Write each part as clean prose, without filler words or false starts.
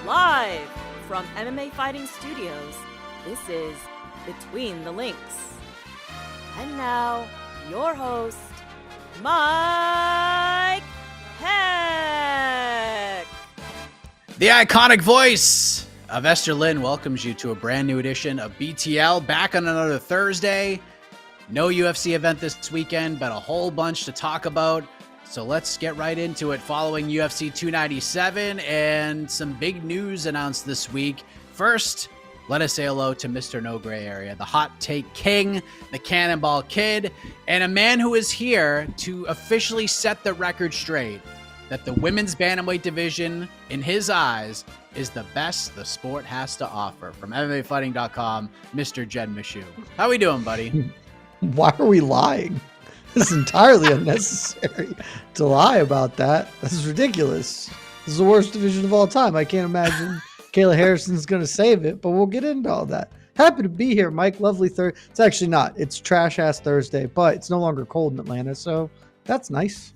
Live from MMA Fighting Studios, this is Between the Links. And now, your host, Mike Heck. The iconic voice of Esther Lynn welcomes you to a brand new edition of BTL, back on another Thursday. No UFC event this weekend, but a whole bunch to talk about. So let's get right into it. Following UFC 297 and some big news announced this week. First, let us say hello to Mr. No Gray Area, the hot take king, the Cannonball Kid, and a man who is here to officially set the record straight that the women's bantamweight division, in his eyes, is the best the sport has to offer. From MMAfighting.com, Mr. Jed Meshew. How we doing, buddy? Why are we lying? This is entirely unnecessary to lie about that. This is ridiculous. This is the worst division of all time. I can't imagine Kayla Harrison's going to save it, but we'll get into all that. Happy to be here, Mike. Lovely Thursday. It's actually not. It's trash-ass Thursday, but it's no longer cold in Atlanta, so that's nice.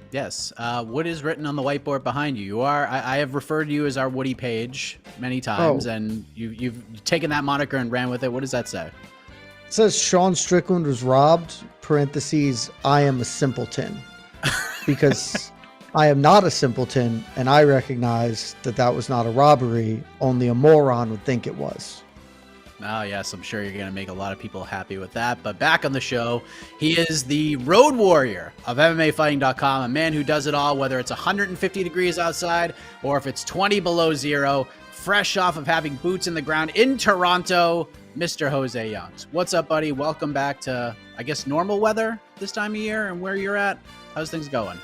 Yes. What is written on the whiteboard behind you? I have referred to you as our Woody Page many times, and you've taken that moniker and ran with it. What does that say? It says Sean Strickland was robbed, parentheses, I am a simpleton. Because I am not a simpleton, and I recognize that that was not a robbery. Only a moron would think it was. Oh, yes, I'm sure you're going to make a lot of people happy with that. But back on the show, he is the road warrior of MMAfighting.com, a man who does it all, whether it's 150 degrees outside or if it's 20 below zero, fresh off of having boots in the ground in Toronto, Mr. Jose Youngs. What's up, buddy? Welcome back to, I guess, normal weather this time of year and where you're at. How's things going?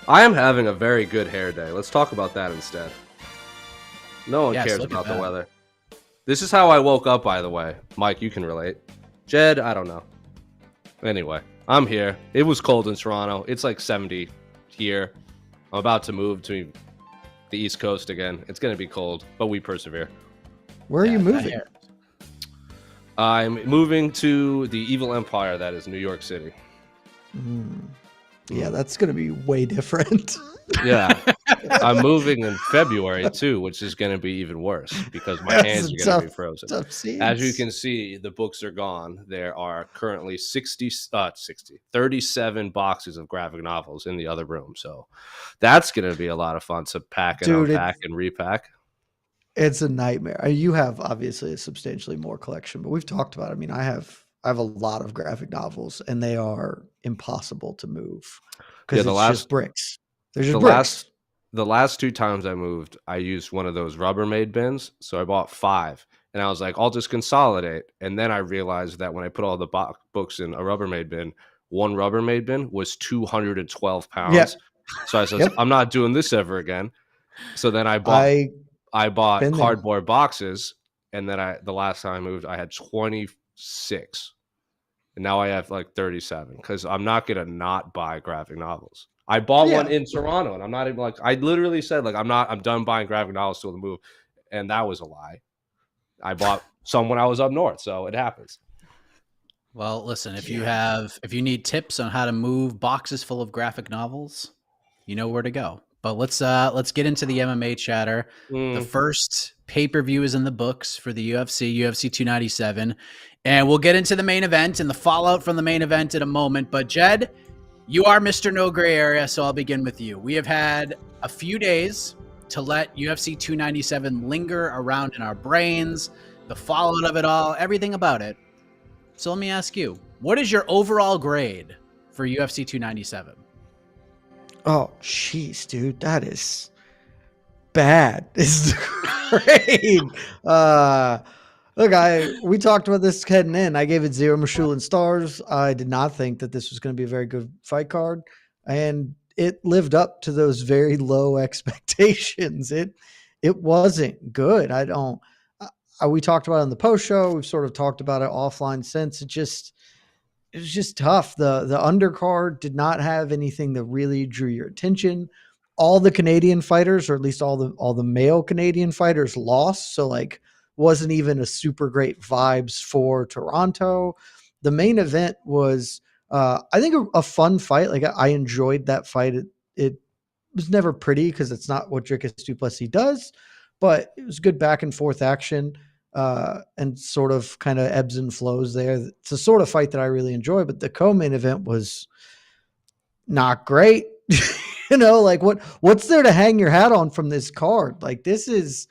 I am having a very good hair day. Let's talk about that instead. No one cares about the weather. This is how I woke up, by the way. Mike, you can relate. Jed, I don't know. Anyway, I'm here. It was cold in Toronto. It's like 70 here. I'm about to move to the East Coast again. It's going to be cold, but we persevere. Where are you moving? I'm moving to the evil empire that is New York City. Yeah, that's going to be way different. Yeah. I'm moving in February, too, which is going to be even worse because my hands are going to be frozen. As you can see, the books are gone. There are currently 37 boxes of graphic novels in the other room. So that's going to be a lot of fun to pack and unpack and repack. It's a nightmare. You have obviously a substantially more collection, but we've talked about it. I mean, I have a lot of graphic novels, and they are impossible to move because it's just bricks. They're just bricks. The last two times I moved, I used one of those Rubbermaid bins. So I bought 5, and I was like, I'll just consolidate. And then I realized that when I put all the books in a Rubbermaid bin, one Rubbermaid bin was 212 pounds. Yep. So I said, I'm not doing this ever again. So then I bought cardboard boxes, and then the last time I moved, I had 26, and now I have like 37 because I'm not gonna not buy graphic novels. I bought one in Toronto, and I'm not even like I literally said like I'm done buying graphic novels till the move, and that was a lie. I bought some when I was up north, so it happens. Well, listen, if you need tips on how to move boxes full of graphic novels, you know where to go. But let's get into the MMA chatter. The first pay-per-view is in the books for the UFC 297. And we'll get into the main event and the fallout from the main event in a moment. But Jed, you are Mr. No Gray Area, so I'll begin with you. We have had a few days to let UFC 297 linger around in our brains, the fallout of it all, everything about it. So let me ask you, what is your overall grade for UFC 297? Oh, jeez, dude, that is bad. It's great. Look, we talked about this heading in. I gave it 0 Michelin stars. I did not think that this was going to be a very good fight card, and it lived up to those very low expectations. It wasn't good. We talked about it in the post show. We've sort of talked about it offline since. It was just tough. The undercard did not have anything that really drew your attention. All the Canadian fighters, or at least all the male Canadian fighters, lost. So like wasn't even a super great vibes for Toronto. The main event was I think a fun fight. Like I enjoyed that fight. It was never pretty because it's not what Dricus du Plessis does, but it was good back and forth action and sort of kind of ebbs and flows there. It's a sort of fight that I really enjoy, but the co-main event was not great. Like what's there to hang your hat on from this card? Like this is,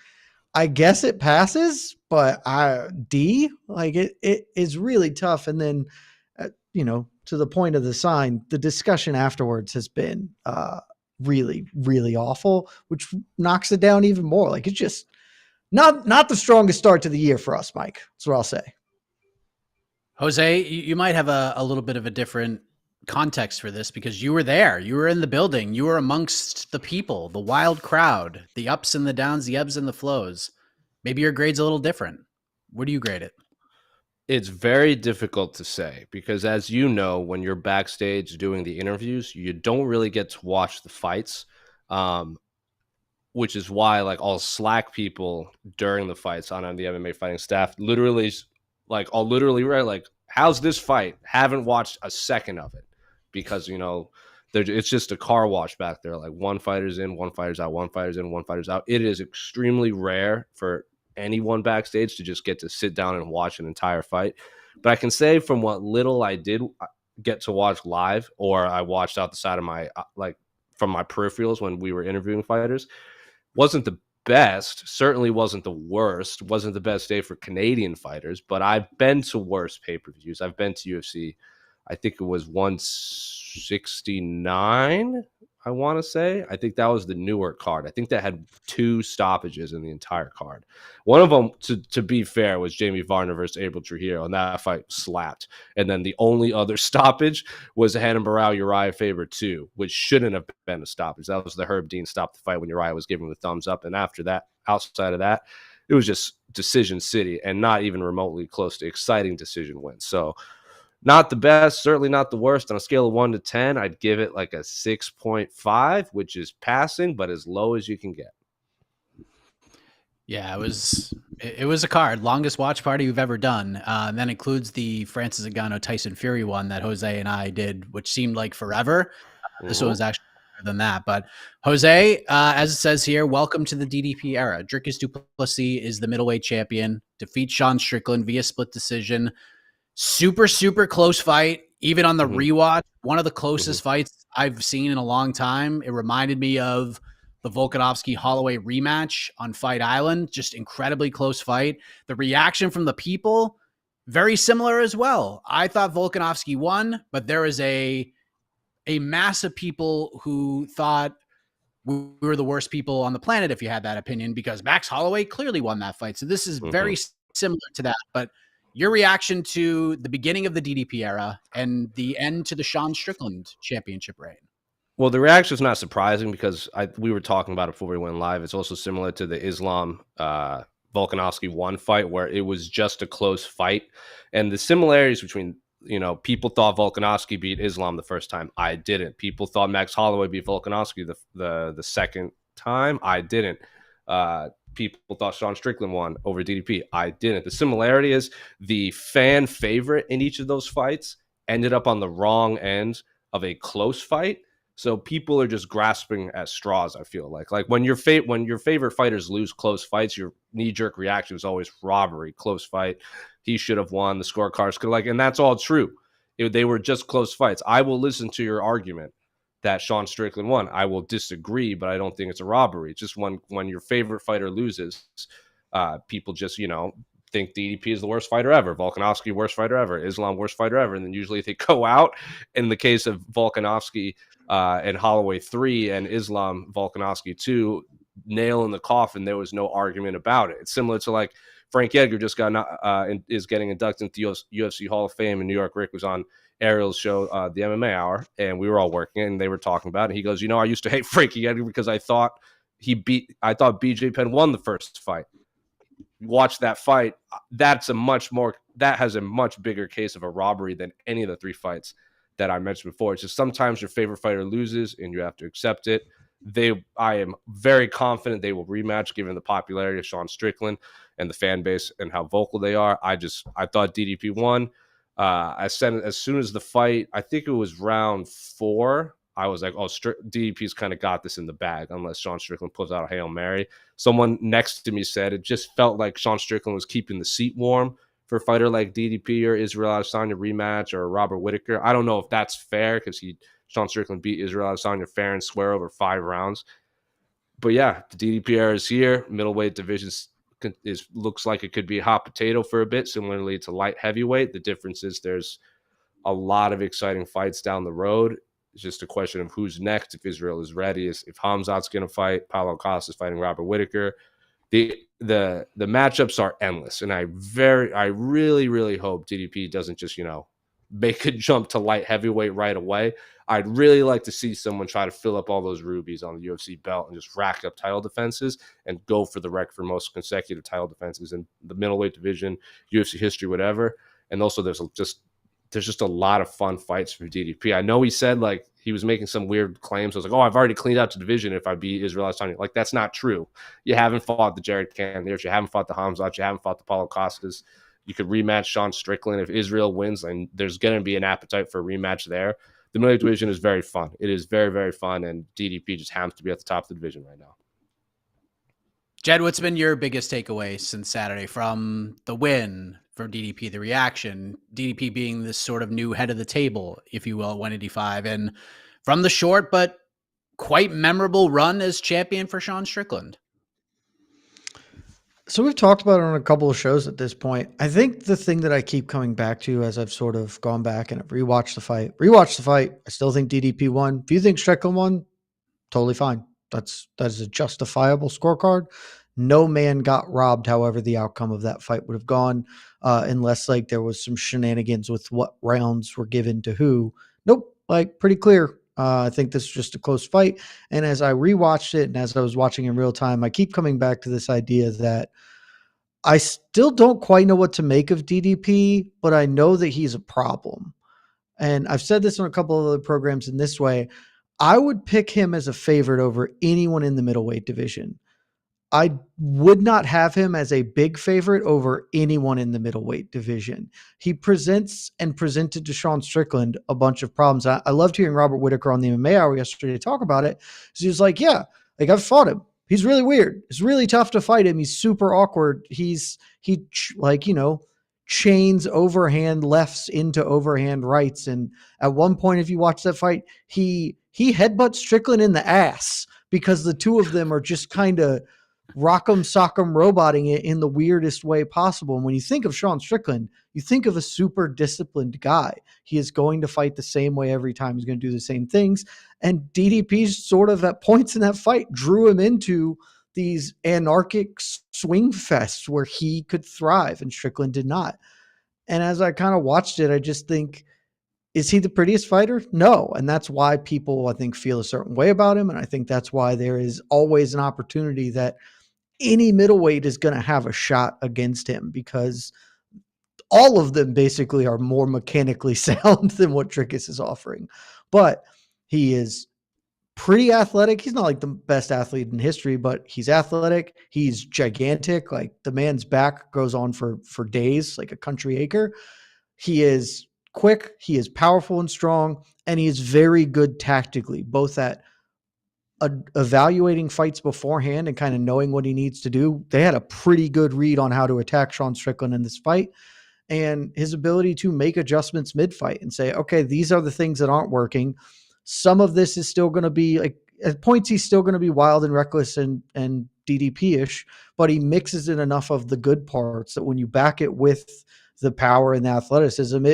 I guess it passes, but it is really tough. And then, to the point of the sign, the discussion afterwards has been really, really awful, which knocks it down even more. Like it's just not the strongest start to the year for us, Mike. That's what I'll say. Jose, you might have a little bit of a different context for this because you were there. You were in the building. You were amongst the people, the wild crowd, the ups and the downs, the ebbs and the flows. Maybe your grade's a little different. Where do you grade it? It's very difficult to say because, as you know, when you're backstage doing the interviews, you don't really get to watch the fights, which is why I'll Slack people during the fights on the MMA fighting staff. I'll literally write how's this fight? Haven't watched a second of it because it's just a car wash back there. Like one fighter's in, one fighter's out, one fighter's in, one fighter's out. It is extremely rare for anyone backstage to just get to sit down and watch an entire fight. But I can say from what little I did get to watch live, or I watched out the side of my from my peripherals when we were interviewing fighters, wasn't the best, certainly wasn't the worst, wasn't the best day for Canadian fighters, but I've been to worse pay-per-views. I've been to UFC, I think it was 169, I want to say. I think that was the Newark card. I think that had 2 stoppages in the entire card. One of them, to be fair, was Jamie Varner versus Abel Trujillo, and that fight slapped. And then the only other stoppage was Hannah Barao Uriah Faber 2, which shouldn't have been a stoppage. That was the Herb Dean stop the fight when Uriah was giving the thumbs up. And after that, outside of that, it was just decision city and not even remotely close to exciting decision wins. So not the best, certainly not the worst. On a scale of 1 to 10, I'd give it like a 6.5, which is passing, but as low as you can get. Yeah, it was a card. Longest watch party we've ever done. And that includes the Francis Ngannou Tyson Fury one that Jose and I did, which seemed like forever. This one was actually better than that. But Jose, as it says here, welcome to the DDP era. Dricus du Plessis is the middleweight champion, defeats Sean Strickland via split decision. Super, super close fight. Even on the rewatch, one of the closest fights I've seen in a long time. It reminded me of the Volkanovski-Holloway rematch on Fight Island. Just incredibly close fight. The reaction from the people, very similar as well. I thought Volkanovski won, but there was a mass of people who thought we were the worst people on the planet if you had that opinion, because Max Holloway clearly won that fight. So this is very similar to that. But your reaction to the beginning of the DDP era and the end to the Sean Strickland championship reign? Well, the reaction is not surprising because we were talking about it before we went live. It's also similar to the Islam Volkanovski 1 fight where it was just a close fight. And the similarities between, people thought Volkanovski beat Islam the first time. I didn't. People thought Max Holloway beat Volkanovski the second time. I didn't. People thought Sean Strickland won over DDP. I didn't. The similarity is the fan favorite in each of those fights ended up on the wrong end of a close fight. So people are just grasping at straws, I feel like. Like when your favorite fighters lose close fights, your knee-jerk reaction is always robbery, close fight. He should have won. The scorecards could and that's all true. They were just close fights. I will listen to your argument that Sean Strickland won. I will disagree, but I don't think it's a robbery. It's just when your favorite fighter loses, people just, think DDP is the worst fighter ever. Volkanovski, worst fighter ever. Islam, worst fighter ever. And then usually they go out. In the case of Volkanovski and Holloway 3 and Islam Volkanovski 2, nail in the coffin, there was no argument about it. It's similar to Frank Edgar just is getting inducted into UFC Hall of Fame in New York. Rick was on Ariel's show, the MMA Hour, and we were all working, and they were talking about it. He goes, I used to hate Frankie Edgar because I thought BJ Penn won the first fight. Watch that fight. That has a much bigger case of a robbery than any of the 3 fights that I mentioned before. It's just sometimes your favorite fighter loses and you have to accept it. I am very confident they will rematch given the popularity of Sean Strickland and the fan base and how vocal they are. I thought DDP won. I said as soon as the fight, I think it was round 4, I was like, oh, DDP's kind of got this in the bag unless Sean Strickland pulls out a Hail Mary. Someone next to me said it just felt like Sean Strickland was keeping the seat warm for a fighter like DDP or Israel Adesanya rematch or Robert Whittaker. I don't know if that's fair because Sean Strickland beat Israel Adesanya fair and square over 5 rounds. But yeah, the DDP era is here. Middleweight division looks like it could be a hot potato for a bit, similarly to light heavyweight. The difference is there's a lot of exciting fights down the road. It's just a question of who's next, if Israel is ready, if Hamzat's going to fight, Paulo Costa is fighting Robert Whittaker. The matchups are endless, and I really, really hope DDP doesn't just, make a jump to light heavyweight right away. I'd really like to see someone try to fill up all those rubies on the UFC belt and just rack up title defenses and go for the record for most consecutive title defenses in the middleweight division, UFC history, whatever. And also there's just a lot of fun fights for DDP. I know he said like he was making some weird claims. I was like, oh, I've already cleaned out the division if I beat Israel Adesanya. Like, that's not true. You haven't fought the Jared Cannoniers. You haven't fought the Hamzat. You haven't fought the Paulo Costas. You could rematch Sean Strickland. If Israel wins, and there's going to be an appetite for a rematch there. The middleweight division is very fun. It is very, very fun, and DDP just happens to be at the top of the division right now. Jed, what's been your biggest takeaway since Saturday from the win for DDP, the reaction, DDP being this sort of new head of the table, if you will, at 185, and from the short but quite memorable run as champion for Sean Strickland? So we've talked about it on a couple of shows at this point. I think the thing that I keep coming back to as I've sort of gone back and rewatched the fight, I still think DDP won. If you think Strickland won, totally fine. That is a justifiable scorecard. No man got robbed, however the outcome of that fight would have gone, unless like there was some shenanigans with what rounds were given to who. Nope, like pretty clear. I think this is just a close fight. And as I rewatched it and as I was watching in real time, I keep coming back to this idea that I still don't quite know what to make of DDP, but I know that he's a problem. And I've said this on a couple of other programs in this way. I would pick him as a favorite over anyone in the middleweight division. I would not have him as a big favorite over anyone in the middleweight division. He presents and presented to Sean Strickland a bunch of problems. I loved hearing Robert Whittaker on the MMA Hour yesterday talk about it. So he was like, yeah, like I've fought him. He's really weird. It's really tough to fight him. He's super awkward. He chains overhand lefts into overhand rights. And at one point, if you watch that fight, he headbutts Strickland in the ass because the two of them are just kind of rock'em sock'em roboting it in the weirdest way possible. And when you think of Sean Strickland, you think of a super disciplined guy. He is going to fight the same way every time. He's going to do the same things. And DDP's sort of at points in that fight drew him into these anarchic swing fests where he could thrive and Strickland did not. And as I kind of watched it, I just think, is he the prettiest fighter? No. And that's why people, I think, feel a certain way about him. And I think that's why there is always an opportunity that any middleweight is going to have a shot against him because all of them basically are more mechanically sound than what Dricus is offering. But he is pretty athletic. He's not like the best athlete in history, but he's athletic. He's gigantic. Like the man's back goes on for days, like a country acre. He is quick. He is powerful and strong, and he is very good tactically, both at evaluating fights beforehand and kind of knowing what he needs to do. They had a pretty good read on how to attack Sean Strickland in this fight, and his ability to make adjustments mid-fight and say, okay, these are the things that aren't working. Some of this is still going to be like at points, he's still going to be wild and reckless and DDP-ish, but he mixes in enough of the good parts that when you back it with the power and the athleticism,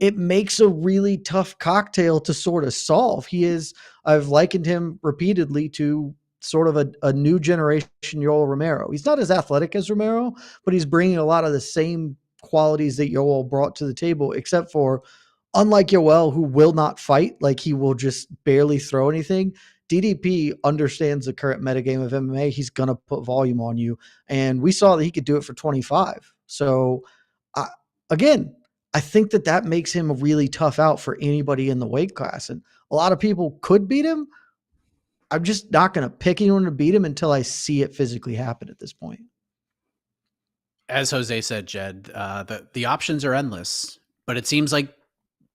it makes a really tough cocktail to sort of solve. I've likened him repeatedly to sort of a new generation Yoel Romero. He's not as athletic as Romero, but he's bringing a lot of the same qualities that Yoel brought to the table, except for, unlike Yoel, who will not fight, like he will just barely throw anything, DDP understands the current metagame of MMA. He's going to put volume on you. And we saw that he could do it for 25. So again, I think that makes him a really tough out for anybody in the weight class. And a lot of people could beat him. I'm just not going to pick anyone to beat him until I see it physically happen at this point. As Jose said, Jed, the options are endless, but it seems like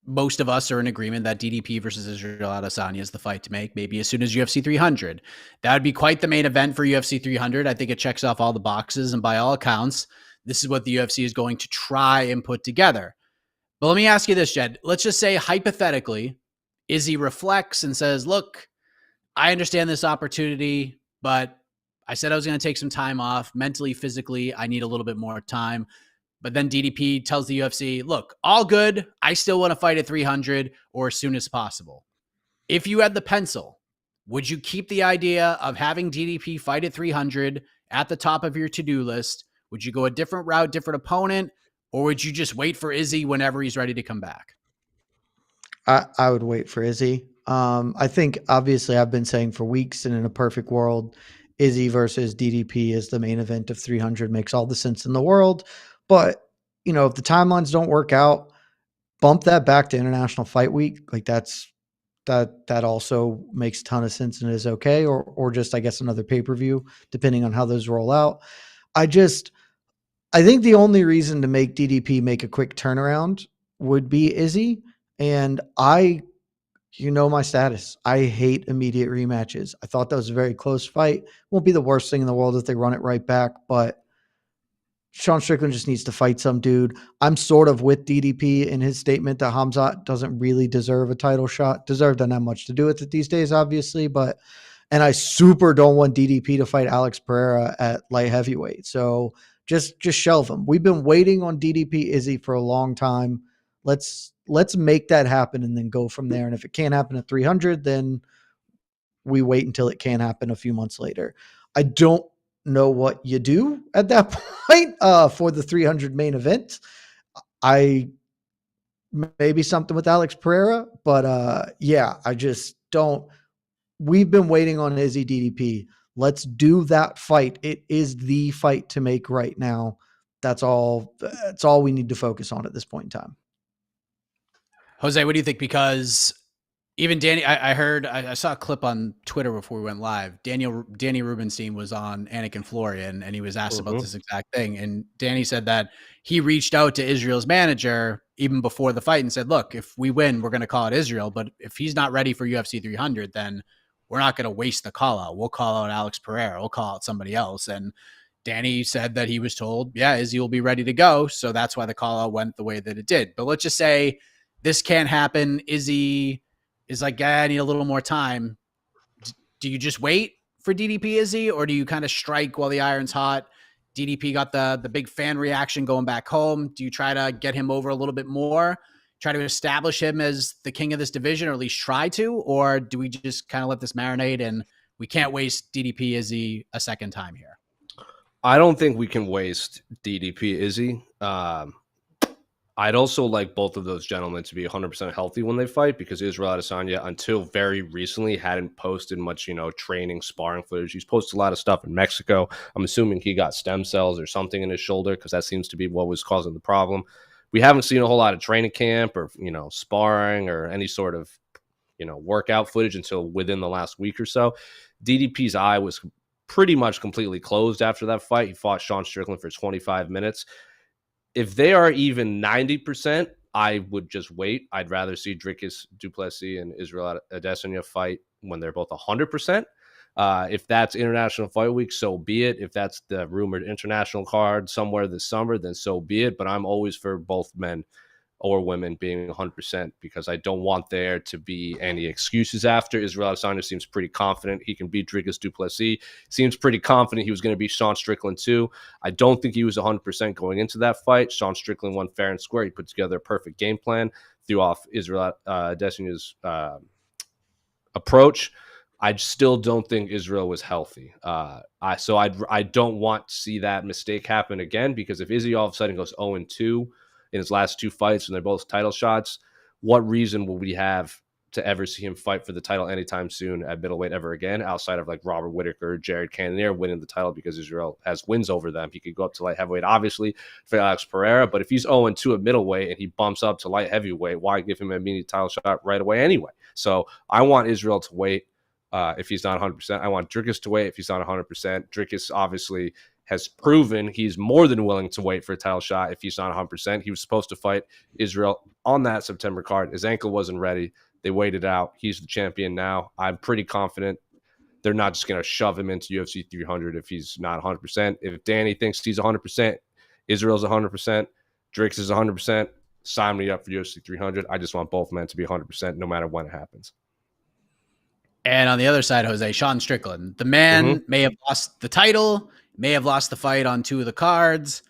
most of us are in agreement that DDP versus Israel Adesanya is the fight to make, maybe as soon as UFC 300. That would be quite the main event for UFC 300. I think it checks off all the boxes, and by all accounts, this is what the UFC is going to try and put together. But let me ask you this, Jed. Let's just say, hypothetically, Izzy reflects and says, look, I understand this opportunity, but I said I was going to take some time off. Mentally, physically, I need a little bit more time. But then DDP tells the UFC, look, all good. I still want to fight at 300 or as soon as possible. If you had the pencil, would you keep the idea of having DDP fight at 300 at the top of your to-do list? Would you go a different route, different opponent, or would you just wait for Izzy whenever he's ready to come back? I would wait for Izzy. I think obviously I've been saying for weeks, and in a perfect world, Izzy versus DDP is the main event of 300. Makes all the sense in the world. But, if the timelines don't work out, bump that back to International Fight Week. Like that also makes a ton of sense and is okay. Or just, I guess, another pay-per-view, depending on how those roll out. I think the only reason to make DDP make a quick turnaround would be Izzy. And my status. I hate immediate rematches. I thought that was a very close fight. Won't be the worst thing in the world if they run it right back, but Sean Strickland just needs to fight some dude. I'm sort of with DDP in his statement that Hamzat doesn't really deserve a title shot. Deserve doesn't have much to do with it these days, obviously, and I super don't want DDP to fight Alex Pereira at light heavyweight. So just shelve him. We've been waiting on DDP Izzy for a long time. Let's make that happen and then go from there. And if it can't happen at 300, then we wait until it can happen a few months later. I don't know what you do at that point for the 300 main event. Maybe something with Alex Pereira, but I just don't. We've been waiting on Izzy DDP. Let's do that fight. It is the fight to make right now. That's all we need to focus on at this point in time. Jose, what do you think? Because even Danny, I saw a clip on Twitter before we went live. Danny Rubenstein was on Anik and Florian, and he was asked about this exact thing. And Danny said that he reached out to Israel's manager even before the fight and said, look, if we win, we're going to call it Israel. But if he's not ready for UFC 300, then we're not going to waste the call out. We'll call out Alex Pereira. We'll call out somebody else. And Danny said that he was told, yeah, Izzy will be ready to go. So that's why the call out went the way that it did. But let's just say this can't happen. Izzy is like, I need a little more time. Do you just wait for DDP Izzy, or do you kind of strike while the iron's hot? DDP got the big fan reaction going back home. Do you try to get him over a little bit more? Try to establish him as the king of this division, or at least try to? Or do we just kind of let this marinate and we can't waste DDP Izzy a second time here? I don't think we can waste DDP Izzy. I'd also like both of those gentlemen to be 100% healthy when they fight, because Israel Adesanya, until very recently, hadn't posted much, training, sparring footage. He's posted a lot of stuff in Mexico. I'm assuming he got stem cells or something in his shoulder, because that seems to be what was causing the problem. We haven't seen a whole lot of training camp or, sparring or any sort of, workout footage until within the last week or so. DDP's eye was pretty much completely closed after that fight. He fought Sean Strickland for 25 minutes. If they are even 90%, I would just wait. I'd rather see Dricus du Plessis and Israel Adesanya fight when they're both 100%. If that's International Fight Week, so be it. If that's the rumored international card somewhere this summer, then so be it. But I'm always for both men or women being 100%, because I don't want there to be any excuses after. Israel Adesanya seems pretty confident he can beat Dricus du Plessis. Seems pretty confident he was going to beat Sean Strickland too. I don't think he was 100% going into that fight. Sean Strickland won fair and square. He put together a perfect game plan, threw off Israel Adesanya's approach. I still don't think Israel was healthy. I don't want to see that mistake happen again, because if Izzy all of a sudden goes 0-2 in his last two fights and they're both title shots, what reason will we have to ever see him fight for the title anytime soon at middleweight ever again, outside of like Robert Whittaker, Jared Cannonier winning the title because Israel has wins over them? He could go up to light heavyweight, obviously, for Alex Pereira, but if he's 0-2 at middleweight and he bumps up to light heavyweight, why give him a mini title shot right away anyway? So I want Israel to wait if he's not 100%. I want Dricus to wait if he's not 100%. Dricus obviously has proven he's more than willing to wait for a title shot if he's not 100%. He was supposed to fight Israel on that September card. His ankle wasn't ready. They waited out. He's the champion now. I'm pretty confident they're not just going to shove him into UFC 300 if he's not 100%. If Danny thinks he's 100%, Israel's 100%, Dricus is 100%, sign me up for UFC 300. I just want both men to be 100% no matter when it happens. And on the other side, Jose, Sean Strickland. The man may have lost the title, may have lost the fight on 2 of the cards,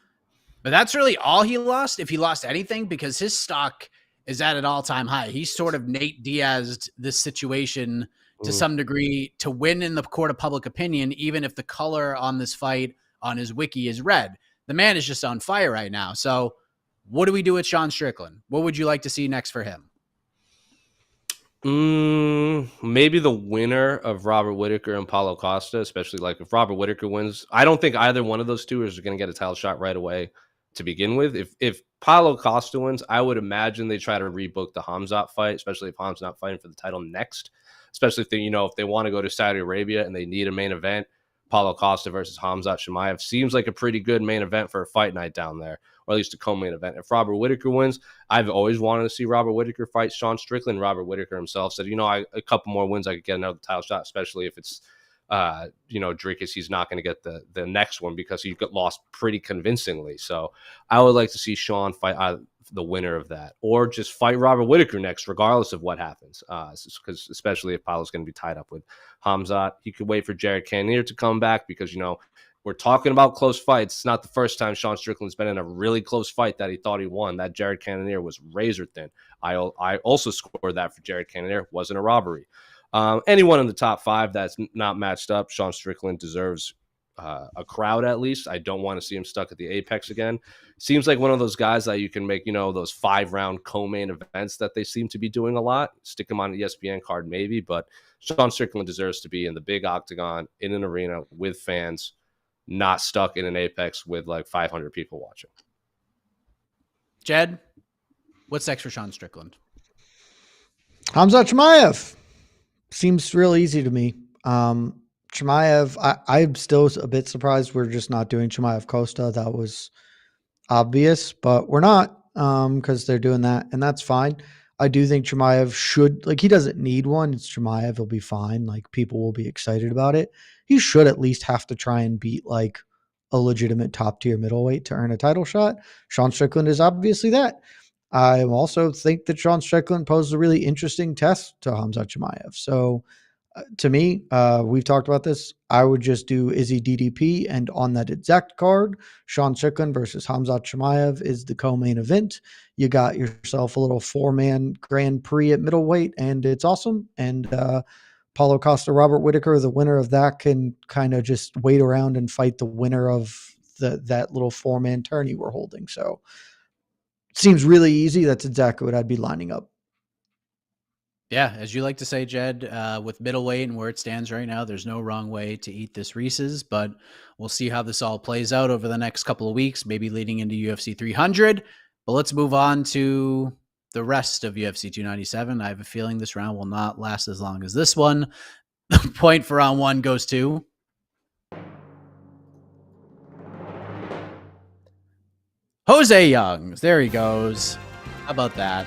but that's really all he lost, if he lost anything, because his stock is at an all-time high. He's sort of Nate Diaz'd this situation to some degree to win in the court of public opinion, even if the color on this fight on his wiki is red. The man is just on fire right now. So what do we do with Sean Strickland? What would you like to see next for him? Maybe the winner of Robert Whittaker and Paulo Costa, especially like if Robert Whittaker wins. I don't think either one of those two is going to get a title shot right away to begin with. If Paulo Costa wins, I would imagine they try to rebook the Khamzat fight, especially if Khamzat's not fighting for the title next. Especially if they, if they want to go to Saudi Arabia and they need a main event, Paulo Costa versus Khamzat Chimaev seems like a pretty good main event for a fight night down there, or at least a co-main event. If Robert Whittaker wins, I've always wanted to see Robert Whittaker fight Sean Strickland. Robert Whittaker himself said, a couple more wins, I could get another title shot, especially if it's, Dricus, he's not going to get the next one because he got lost pretty convincingly. So I would like to see Sean fight the winner of that, or just fight Robert Whittaker next, regardless of what happens. Because especially if Paulo's going to be tied up with Khamzat, he could wait for Jared Cannonier to come back because, we're talking about close fights. It's not the first time Sean Strickland's been in a really close fight that he thought he won. That Jared Cannonier was razor thin. I also scored that for Jared Cannonier. Wasn't a robbery. Anyone in the top 5 that's not matched up, Sean Strickland deserves a crowd at least. I don't want to see him stuck at the Apex again. Seems like one of those guys that you can make, those 5-round co-main events that they seem to be doing a lot. Stick him on an ESPN card maybe, but Sean Strickland deserves to be in the big octagon in an arena with fans, not stuck in an Apex with like 500 people watching. Jed, what's next for Sean Strickland? Khamzat Chimaev. Seems real easy to me. Chimaev, I'm still a bit surprised we're just not doing Chimaev Costa. That was obvious, but we're not because they're doing that, and that's fine. I do think Chimaev should, he doesn't need one. It's Chimaev. He'll be fine. People will be excited about it. He should at least have to try and beat a legitimate top tier middleweight to earn a title shot. Sean Strickland is obviously that. I also think that Sean Strickland posed a really interesting test to Khamzat Chimaev. So to me, we've talked about this. I would just do Izzy DDP, and on that exact card, Sean Strickland versus Khamzat Chimaev is the co-main event. You got yourself a little 4-man Grand Prix at middleweight, and it's awesome. And Paulo Costa, Robert Whittaker, the winner of that can kind of just wait around and fight the winner of that little 4-man tourney we're holding. So seems really easy. That's exactly what I'd be lining up. Yeah, as you like to say, Jed, with middleweight and where it stands right now, there's no wrong way to eat this Reese's, but we'll see how this all plays out over the next couple of weeks, maybe leading into UFC 300. But let's move on to the rest of UFC 297. I have a feeling this round will not last as long as this one. The point for round 1 goes to Jose Youngs. There he goes. How about that?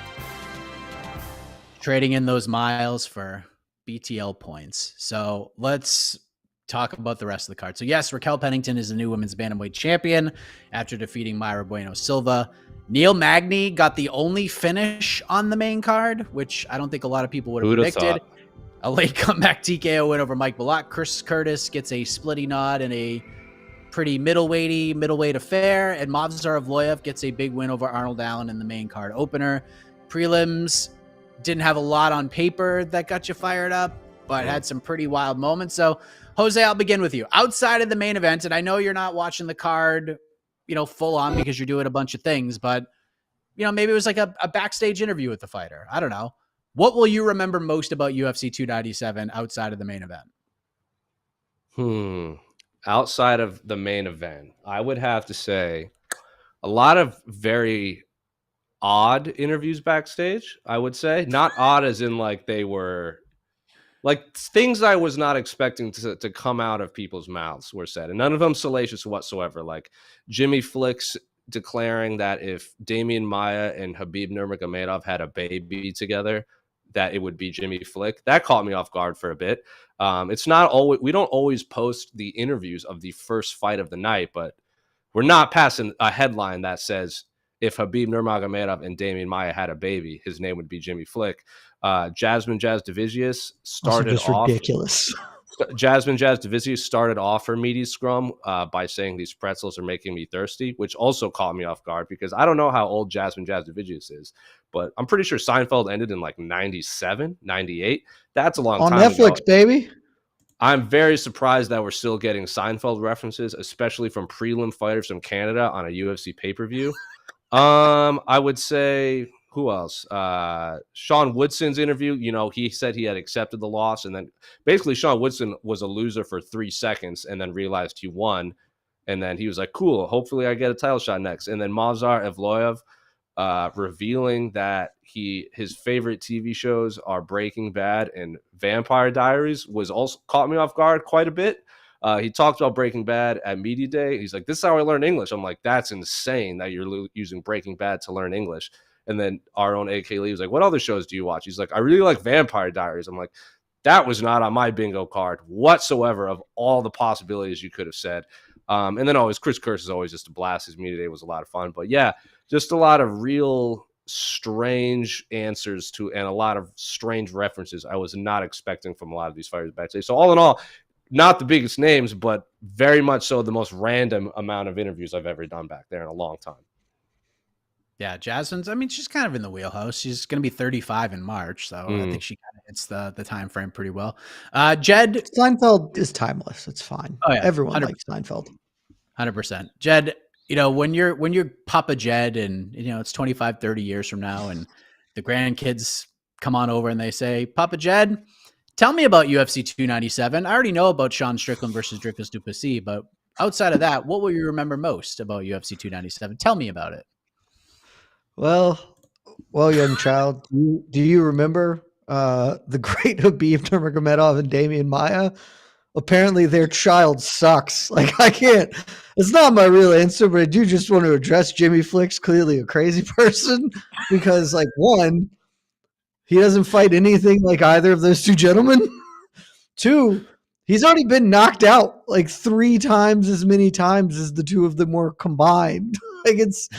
Trading in those miles for BTL points. So let's talk about the rest of the card. So yes, Raquel Pennington is the new women's bantamweight champion after defeating Mayra Bueno Silva. Neil Magny got the only finish on the main card, which I don't think a lot of people would have predicted. A late comeback TKO win over Mike Malott. Chris Curtis gets a splitty nod in a pretty middleweight affair, and Movsar Evloev gets a big win over Arnold Allen in the main card opener. Prelims didn't have a lot on paper that got you fired up, but had some pretty wild moments. So, Jose, I'll begin with you. Outside of the main event, and I know you're not watching the card, full on because you're doing a bunch of things, but, maybe it was like a backstage interview with the fighter. I don't know. What will you remember most about UFC 297 outside of the main event? Outside of the main event, I would have to say a lot of very odd interviews backstage. I would say not odd as in they were Like things I was not expecting to come out of people's mouths were said, and none of them salacious whatsoever. Like Jimmy Flicks declaring that if Damian Maia and Khabib Nurmagomedov had a baby together, that it would be Jimmy Flick. That caught me off guard for a bit. It's not always, we don't always post the interviews of the first fight of the night, but we're not passing a headline that says if Khabib Nurmagomedov and Damian Maia had a baby, his name would be Jimmy Flick. Jasmine Jasudavicius started off ridiculous. Jasmine Jasudavicius started off her meaty scrum by saying these pretzels are making me thirsty, which also caught me off guard because I don't know how old Jasmine Jasudavicius is, but I'm pretty sure Seinfeld ended in like 97, 98. That's a long on time Netflix, ago. baby. I'm very surprised that we're still getting Seinfeld references, especially from prelim fighters from Canada on a UFC pay-per-view. I would say who else? Sean Woodson's interview. You know, he said he had accepted the loss, and then basically Sean Woodson was a loser for 3 seconds, and then realized he won, and then he was like, "Cool, hopefully I get a title shot next." And then Mazar Evloev revealing that his favorite TV shows are Breaking Bad and Vampire Diaries was also caught me off guard quite a bit. He talked about Breaking Bad at Media Day. He's like, "This is how I learn English." I'm like, "That's insane that you're using Breaking Bad to learn English." And then our own AK Lee was like, "What other shows do you watch?" He's like, "I really like Vampire Diaries." I'm like, that was not on my bingo card whatsoever of all the possibilities you could have said. And then always Chris Kurtz is always just a blast. His Media Day was a lot of fun. But yeah, just a lot of real strange answers to and a lot of strange references I was not expecting from a lot of these fighters backstage. So all in all, not the biggest names, but very much so the most random amount of interviews I've ever done back there in a long time. Yeah, Jasmine's, I mean, she's kind of in the wheelhouse. She's going to be 35 in March, so I think she kind of hits the time frame pretty well. Jed. Seinfeld is timeless. It's fine. Oh, yeah. Everyone 100%. likes Seinfeld. 100%. Jed, you know, when you're Papa Jed and, you know, it's 25, 30 years from now and the grandkids come on over and they say, "Papa Jed, tell me about UFC 297. I already know about Sean Strickland versus Dricus du Plessis, but outside of that, what will you remember most about UFC 297? Tell me about it." Well, young child, do you remember the great Khabib Nurmagomedov and Damian Maia? Apparently their child sucks. Like, I can't, it's not my real answer, but I do just want to address Jimmy Flick's clearly a crazy person because, like, one, he doesn't fight anything like either of those two gentlemen. Two, he's already been knocked out like 3 times as many times as the two of them were combined. Like, it's,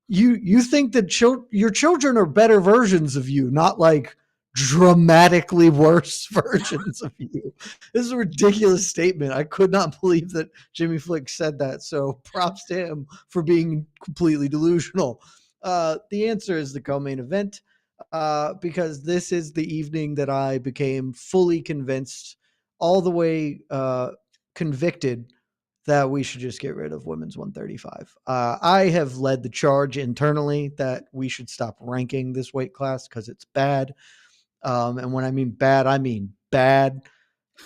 you think that your children are better versions of you, not like dramatically worse versions of you. This is a ridiculous statement. I could not believe that Jimmy Flick said that. So props to him for being completely delusional. The answer is the co-main event, because this is the evening that I became fully convinced, all the way convicted, that we should just get rid of women's 135. I have led the charge internally that we should stop ranking this weight class because it's bad. And when I mean bad, I mean bad.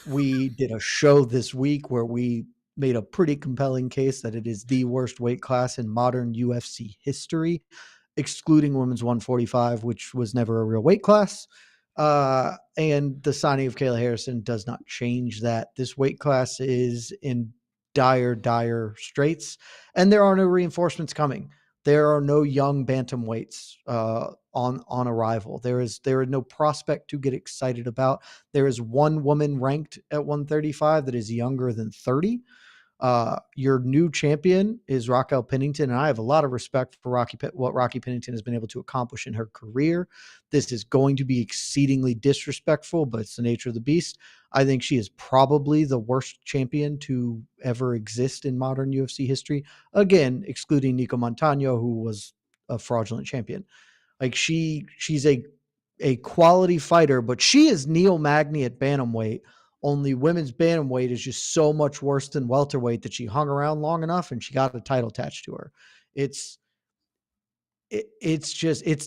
We did a show this week where we made a pretty compelling case that it is the worst weight class in modern UFC history, excluding women's 145, which was never a real weight class. And the signing of Kayla Harrison does not change that. This weight class is in dire straits, and there are no reinforcements coming. There are no young bantamweights on arrival. There is no prospect to get excited about. There is one woman ranked at 135 that is younger than 30. Your new champion is Raquel Pennington, and I have a lot of respect for what Rocky Pennington has been able to accomplish in her career. This is going to be exceedingly disrespectful, but it's the nature of the beast. I think she is probably the worst champion to ever exist in modern UFC history. Again, excluding Nico Montano, who was a fraudulent champion. Like, she's a quality fighter, but she is Neil Magny at bantamweight. Only women's bantamweight is just so much worse than welterweight that she hung around long enough and she got a title attached to her. It's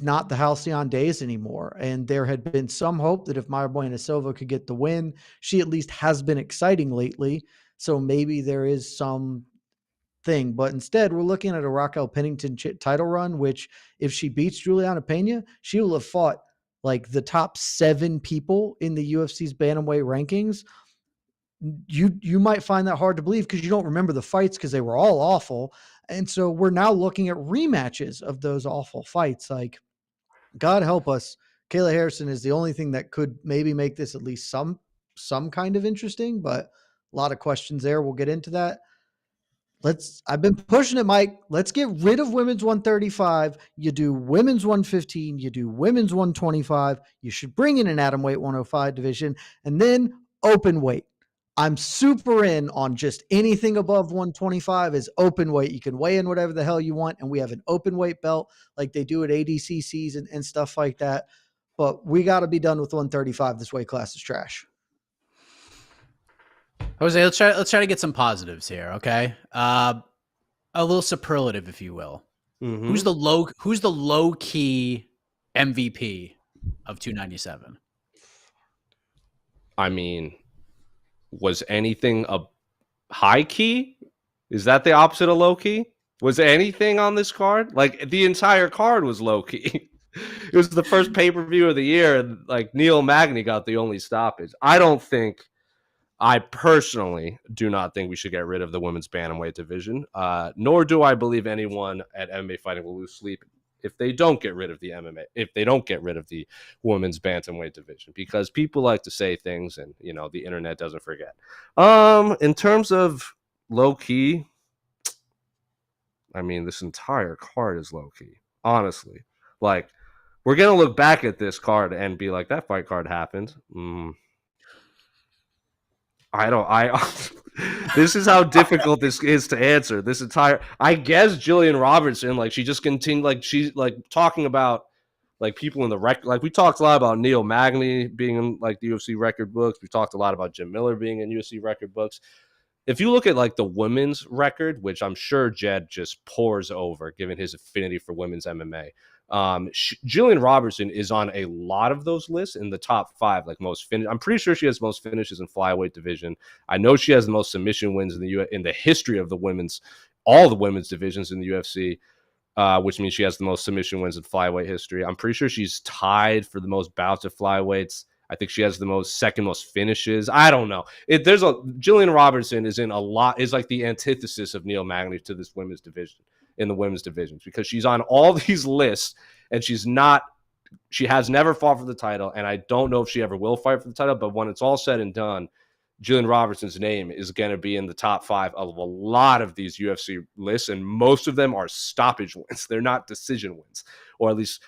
not the halcyon days anymore. And there had been some hope that if Mayra Bueno Silva could get the win, she at least has been exciting lately. So maybe there is some thing, but instead we're looking at a Raquel Pennington title run, which if she beats Juliana Pena, she will have fought like the top 7 people in the UFC's bantamweight rankings, you might find that hard to believe because you don't remember the fights because they were all awful. And so we're now looking at rematches of those awful fights. Like, God help us, Kayla Harrison is the only thing that could maybe make this at least some kind of interesting, but a lot of questions there. We'll get into that. I've been pushing it, Mike. Let's get rid of women's 135. You do women's 115. You do women's 125. You should bring in an atomweight 105 division and then open weight. I'm super in on just anything above 125 is open weight. You can weigh in whatever the hell you want. And we have an open weight belt like they do at ADCCs and stuff like that. But we got to be done with 135. This weight class is trash. Jose, let's try to get some positives here, okay? A little superlative, if you will. Mm-hmm. Who's the low key MVP of 297? I mean, was anything a high key? Is that the opposite of low key? Was anything on this card? Like, the entire card was low key. It was the first pay-per-view of the year, and like Neil Magny got the only stoppage. I personally do not think we should get rid of the women's bantamweight division, nor do I believe anyone at MMA Fighting will lose sleep if they don't get rid of the women's bantamweight division, because people like to say things and, the internet doesn't forget. In terms of low key, I mean, this entire card is low key, honestly. Like, we're going to look back at this card and be like, that fight card happened. This is how difficult this is to answer. This entire, I guess Jillian Robertson, like, she just continued, like, she's like talking about like people in the record. Like, we talked a lot about Neil Magny being in like the UFC record books. We talked a lot about Jim Miller being in UFC record books. If you look at like the women's record, which I'm sure Jed just pours over given his affinity for women's MMA, Jillian Robertson is on a lot of those lists in the top 5, like most finish. I'm pretty sure she has most finishes in flyweight division. I know she has the most submission wins in the history of all the women's divisions in the UFC, which means she has the most submission wins in flyweight history. I'm pretty sure she's tied for the most bouts at flyweights. I think she has the second most finishes. I don't know. Jillian Robertson is like the antithesis of Neil Magny to this women's division. In the women's divisions, because she's on all these lists and she has never fought for the title, and I don't know if she ever will fight for the title, but when it's all said and done, Jillian Robertson's name is going to be in the top 5 of a lot of these UFC lists, and most of them are stoppage wins. They're not decision wins, or at least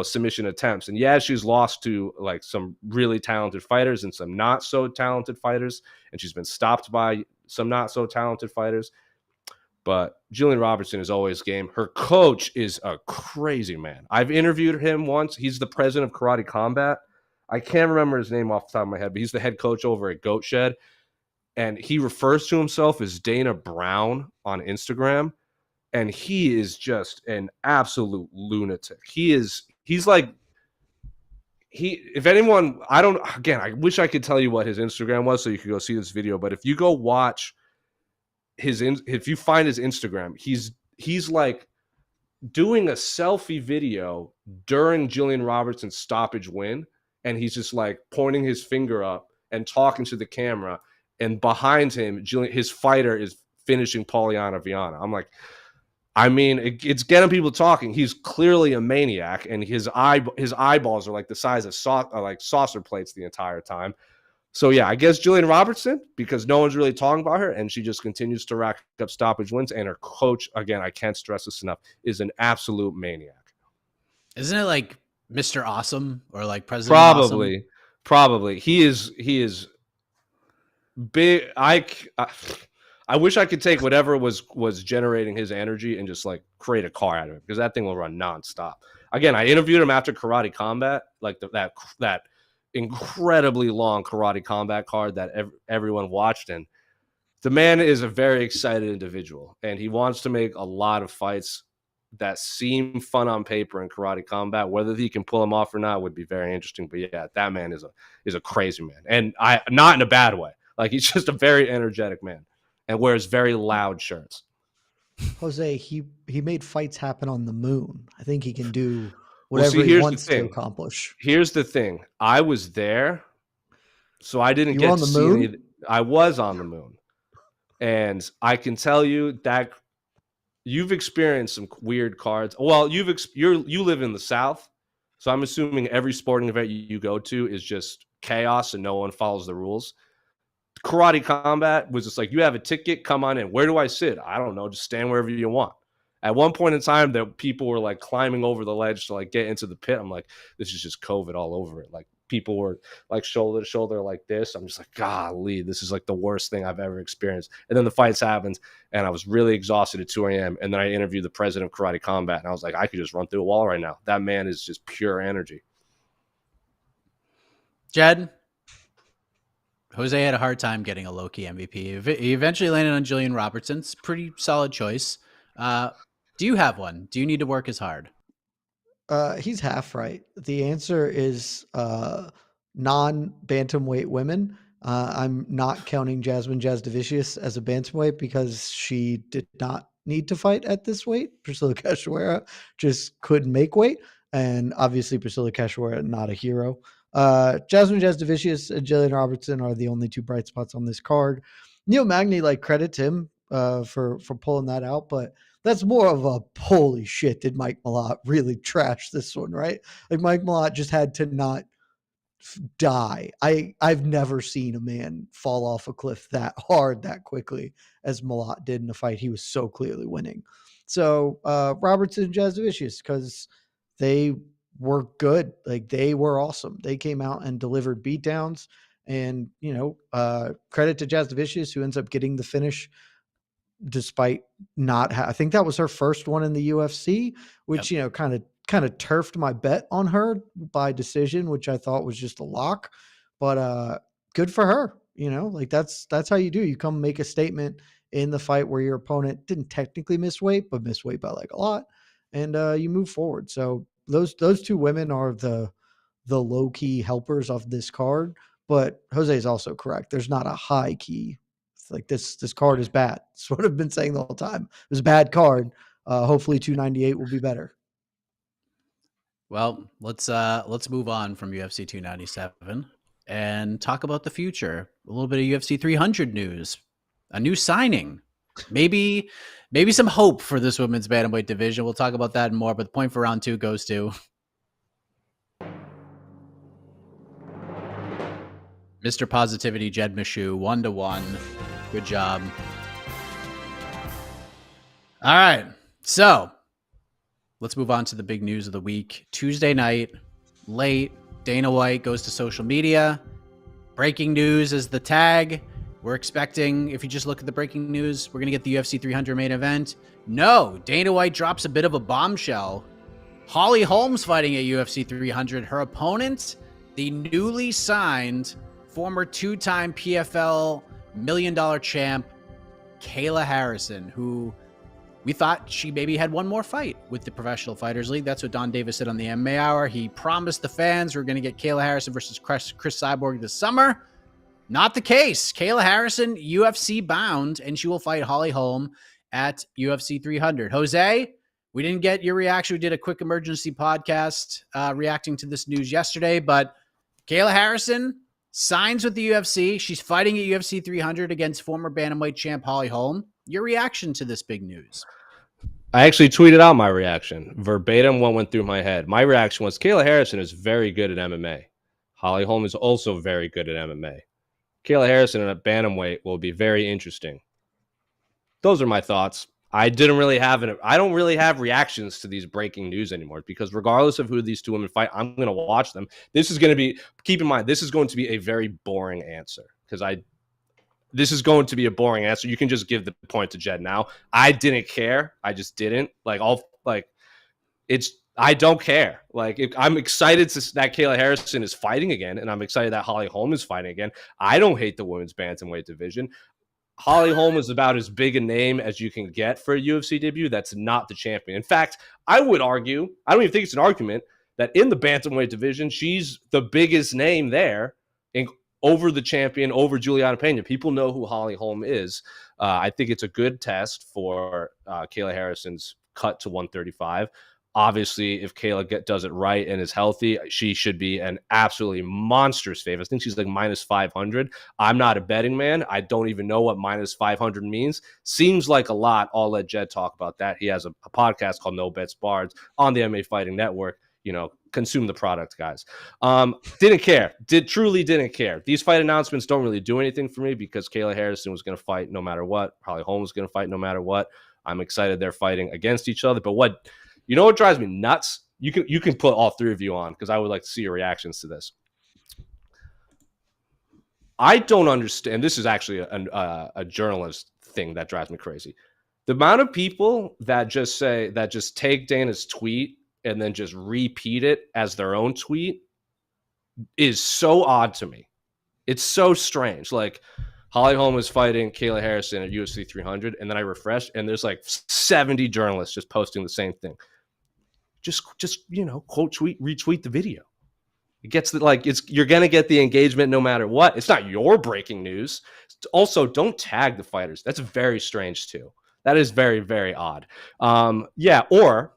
submission attempts. And yeah, she's lost to like some really talented fighters and some not so talented fighters, and she's been stopped by some not so talented fighters. But Jillian Robertson is always game. Her coach is a crazy man. I've interviewed him once. He's the president of Karate Combat. I can't remember his name off the top of my head, but he's the head coach over at Goat Shed. And he refers to himself as Dana Brown on Instagram. And he is just an absolute lunatic. If anyone, I wish I could tell you what his Instagram was so you could go see this video. But if you go watch if you find his Instagram, he's like doing a selfie video during Jillian Robertson's stoppage win, and he's just like pointing his finger up and talking to the camera, and behind him, his fighter is finishing Polyana Viana. I'm like, I mean, it's getting people talking. He's clearly a maniac, and his eyeballs are like the size of saucer plates the entire time. So, yeah, I guess Jillian Robertson, because no one's really talking about her, and she just continues to rack up stoppage wins. And her coach, again, I can't stress this enough, is an absolute maniac. Isn't it like Mr. Awesome or like President Awesome? Probably. He is big. I wish I could take whatever was generating his energy and just like create a car out of it, because that thing will run nonstop. Again, I interviewed him after Karate Combat, like that incredibly long Karate Combat card that everyone watched, and the man is a very excited individual, and he wants to make a lot of fights that seem fun on paper in Karate Combat. Whether he can pull them off or not would be very interesting. But yeah, that man is a crazy man, and not in a bad way. Like, he's just a very energetic man and wears very loud shirts. Jose, he made fights happen on the moon. I think he can do whatever he here's the wants to thing. accomplish. Here's the thing. I was there, so I didn't You get were on to the see moon? any. I was on the moon. And I can tell you that you've experienced some weird cards. Well, you live in the South, so I'm assuming every sporting event you go to is just chaos and no one follows the rules. Karate Combat was just like, you have a ticket, come on in. Where do I sit? I don't know, just stand wherever you want. At one point in time, that people were like climbing over the ledge to like get into the pit. I'm like, this is just COVID all over it. Like people were like shoulder to shoulder like this. I'm just like, golly, this is like the worst thing I've ever experienced. And then the fights happened, and I was really exhausted at 2 a.m. And then I interviewed the president of Karate Combat, and I was like, I could just run through a wall right now. That man is just pure energy. Jed, Jose had a hard time getting a low-key MVP. He eventually landed on Jillian Robertson. It's a pretty solid choice. Do you have one? Do you need to work as hard? He's half right. The answer is non-bantamweight women. I'm not counting Jasmine Jasdavicius as a bantamweight because she did not need to fight at this weight. Priscilla Cachoeira just couldn't make weight. And obviously Priscilla Cachoeira, not a hero. Jasmine Jasdavicius and Jillian Robertson are the only two bright spots on this card. Neil Magny, like, credit him for pulling that out, but that's more of a holy shit, did Mike Malott really trash this one, right? Like, Mike Malott just had to not die. I've never seen a man fall off a cliff that hard that quickly as Malott did in a fight he was so clearly winning. So Robertson and Jasdavicius, because they were good. Like, they were awesome. They came out and delivered beatdowns. And, credit to Jasdavicius, who ends up getting the finish despite not I think that was her first one in the UFC, which, Yep. kind of turfed my bet on her by decision, which I thought was just a lock. But good for her. Like, that's how you do. You come make a statement in the fight where your opponent didn't technically miss weight, but missed weight by like a lot, and you move forward. So those two women are the low-key helpers of this card. But Jose is also correct. There's not a high key. It's like this card is bad. That's what I've been saying the whole time. It was a bad card. Hopefully 298 will be better. Well, let's move on from UFC 297 and talk about the future. A little bit of UFC 300 news, a new signing, maybe some hope for this women's bantamweight division. We'll talk about that and more. But the point for round 2 goes to Mr. Positivity, Jed Meshew, 1-1. Good job. All right, so let's move on to the big news of the week. Tuesday night, late, Dana White goes to social media. Breaking news is the tag. We're expecting, if you just look at the breaking news, we're going to get the UFC 300 main event. No, Dana White drops a bit of a bombshell. Holly Holm's fighting at UFC 300. Her opponent, the newly signed former 2-time PFL $1 million champ, Kayla Harrison, who we thought she maybe had one more fight with the Professional Fighters League. That's what Don Davis said on the MMA Hour. He promised the fans we're going to get Kayla Harrison versus Chris Cyborg this summer. Not the case. Kayla Harrison, UFC bound, and she will fight Holly Holm at UFC 300. Jose, we didn't get your reaction. We did a quick emergency podcast reacting to this news yesterday, but Kayla Harrison signs with the UFC. She's fighting at UFC 300 against former bantamweight champ Holly Holm. Your reaction to this big news? I actually tweeted out my reaction. Verbatim what went through my head. My reaction was Kayla Harrison is very good at MMA. Holly Holm is also very good at MMA. Kayla Harrison at bantamweight will be very interesting. Those are my thoughts. I don't really have reactions to these breaking news anymore because regardless of who these two women fight, I'm going to watch them. Keep in mind, this is going to be a very boring answer because this is going to be a boring answer. You can just give the point to Jed now. I didn't care. I just didn't. I don't care. I'm excited that Kayla Harrison is fighting again, and I'm excited that Holly Holm is fighting again. I don't hate the women's bantamweight division. Holly Holm is about as big a name as you can get for a UFC debut. That's not the champion. In fact, I would argue, I don't even think it's an argument, that in the bantamweight division, she's the biggest name there over the champion, over Juliana Pena. People know who Holly Holm is. I think it's a good test for Kayla Harrison's cut to 135. Obviously, if Kayla does it right and is healthy, she should be an absolutely monstrous favorite. I think she's like minus 500. I'm not a betting man. I don't even know what minus 500 means. Seems like a lot. I'll let Jed talk about that. He has a podcast called No Bets Barred on the MMA Fighting Network. Consume the product, guys. Didn't care. Truly didn't care. These fight announcements don't really do anything for me because Kayla Harrison was going to fight no matter what. Holly Holm was going to fight no matter what. I'm excited they're fighting against each other. But what drives me nuts? You can put all three of you on because I would like to see your reactions to this. I don't understand. This is actually a journalist thing that drives me crazy. The amount of people that just take Dana's tweet and then just repeat it as their own tweet is so odd to me. It's so strange. Like, Holly Holm is fighting Kayla Harrison at UFC 300, and then I refreshed, and there's like 70 journalists just posting the same thing. Just quote tweet, retweet the video. It gets you're gonna get the engagement no matter what. It's not your breaking news. Also, don't tag the fighters. That's very strange too. That is very, very odd. Or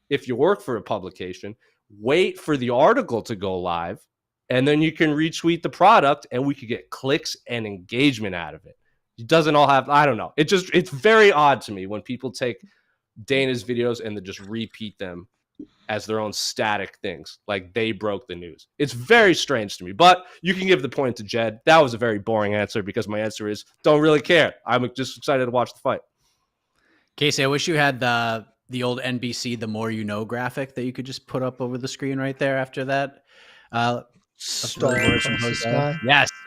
if you work for a publication, wait for the article to go live, and then you can retweet the product, and we could get clicks and engagement out of it. It doesn't all have, I don't know. It's very odd to me when people take Dana's videos and then just repeat them as their own static things, like they broke the news. It's very strange to me, but you can give the point to Jed. That was a very boring answer because my answer is don't really care. I'm just excited to watch the fight. Casey, I wish you had the old NBC "The More You Know" graphic that you could just put up over the screen right there after that. Yes,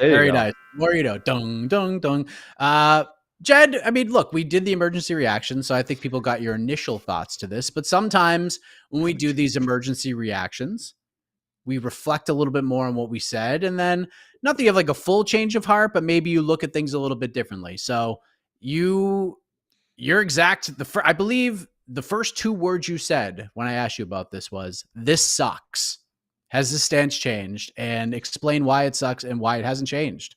very nice. More you know, dung, dung, dung. Jed, I mean, look, we did the emergency reaction, so I think people got your initial thoughts to this. But sometimes when we do these emergency reactions, we reflect a little bit more on what we said, and then not that you have like a full change of heart, but maybe you look at things a little bit differently. So you're exact. I believe the first two words you said when I asked you about this was, "This sucks." Has the stance changed? And explain why it sucks and why it hasn't changed.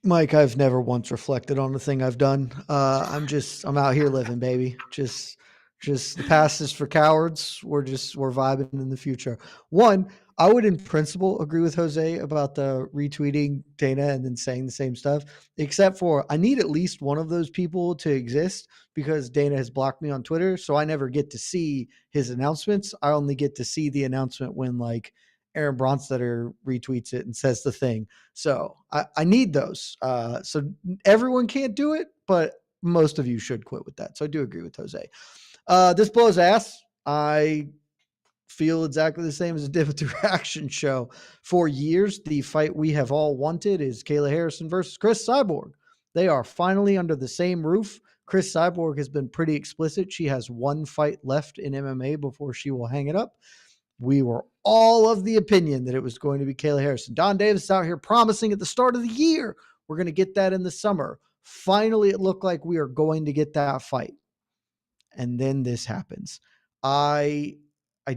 Mike, I've never once reflected on the thing I've done. I'm out here living, baby. Just the past is for cowards. We're vibing in the future. One, I would in principle agree with Jose about the retweeting Dana and then saying the same stuff, except for I need at least one of those people to exist because Dana has blocked me on Twitter. So I never get to see his announcements. I only get to see the announcement when like Aaron Bronstetter retweets it and says the thing. So I need those. So everyone can't do it, but most of you should quit with that. So I do agree with Jose. This blows ass. I feel exactly the same as a Divot Reaction show. For years, the fight we have all wanted is Kayla Harrison versus Chris Cyborg. They are finally under the same roof. Chris Cyborg has been pretty explicit. She has one fight left in MMA before she will hang it up. We were all of the opinion that it was going to be Kayla Harrison. Don Davis is out here promising at the start of the year, we're going to get that in the summer. Finally, it looked like we are going to get that fight. And then this happens. I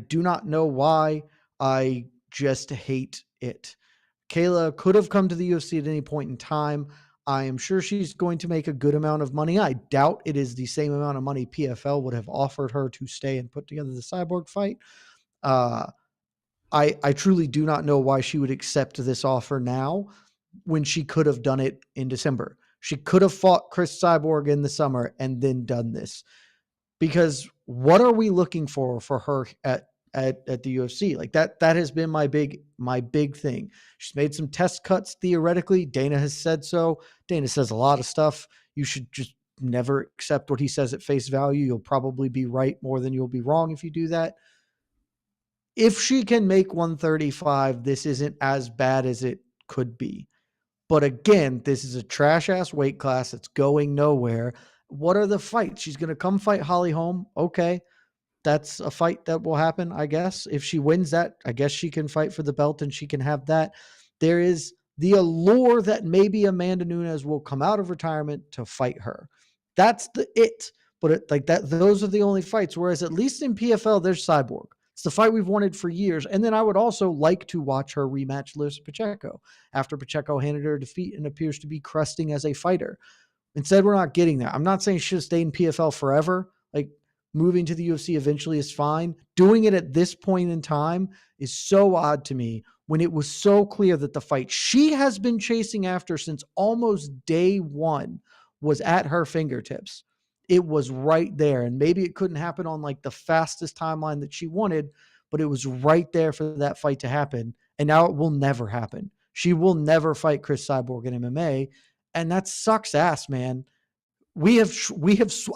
do not know why. I just hate it. Kayla could have come to the UFC at any point in time. I am sure she's going to make a good amount of money. I doubt it is the same amount of money PFL would have offered her to stay and put together the Cyborg fight. I truly do not know why she would accept this offer now when she could have done it in December. She could have fought Chris Cyborg in the summer and then done this. Because what are we looking for her at the UFC? Like that has been my big thing. She's made some test cuts theoretically. Dana has said so. Dana says a lot of stuff. You should just never accept what he says at face value. You'll probably be right more than you'll be wrong if you do that. If she can make 135, this isn't as bad as it could be. But again, this is a trash ass weight class. It's going nowhere. What are the fights? She's going to come fight Holly Holm. Okay. That's a fight that will happen, I guess. If she wins that, I guess she can fight for the belt and she can have that. There is the allure that maybe Amanda Nunes will come out of retirement to fight her. That's it. But those are the only fights. Whereas at least in PFL, there's Cyborg. It's the fight we've wanted for years. And then I would also like to watch her rematch Larissa Pacheco after Pacheco handed her a defeat and appears to be crusting as a fighter. Instead, we're not getting that. I'm not saying she should stay in PFL forever. Like, moving to the UFC eventually is fine. Doing it at this point in time is so odd to me when it was so clear that the fight she has been chasing after since almost day one was at her fingertips. It was right there. And maybe it couldn't happen on like the fastest timeline that she wanted, but it was right there for that fight to happen. And now it will never happen. She will never fight Chris Cyborg in MMA. And that sucks ass, man. We have,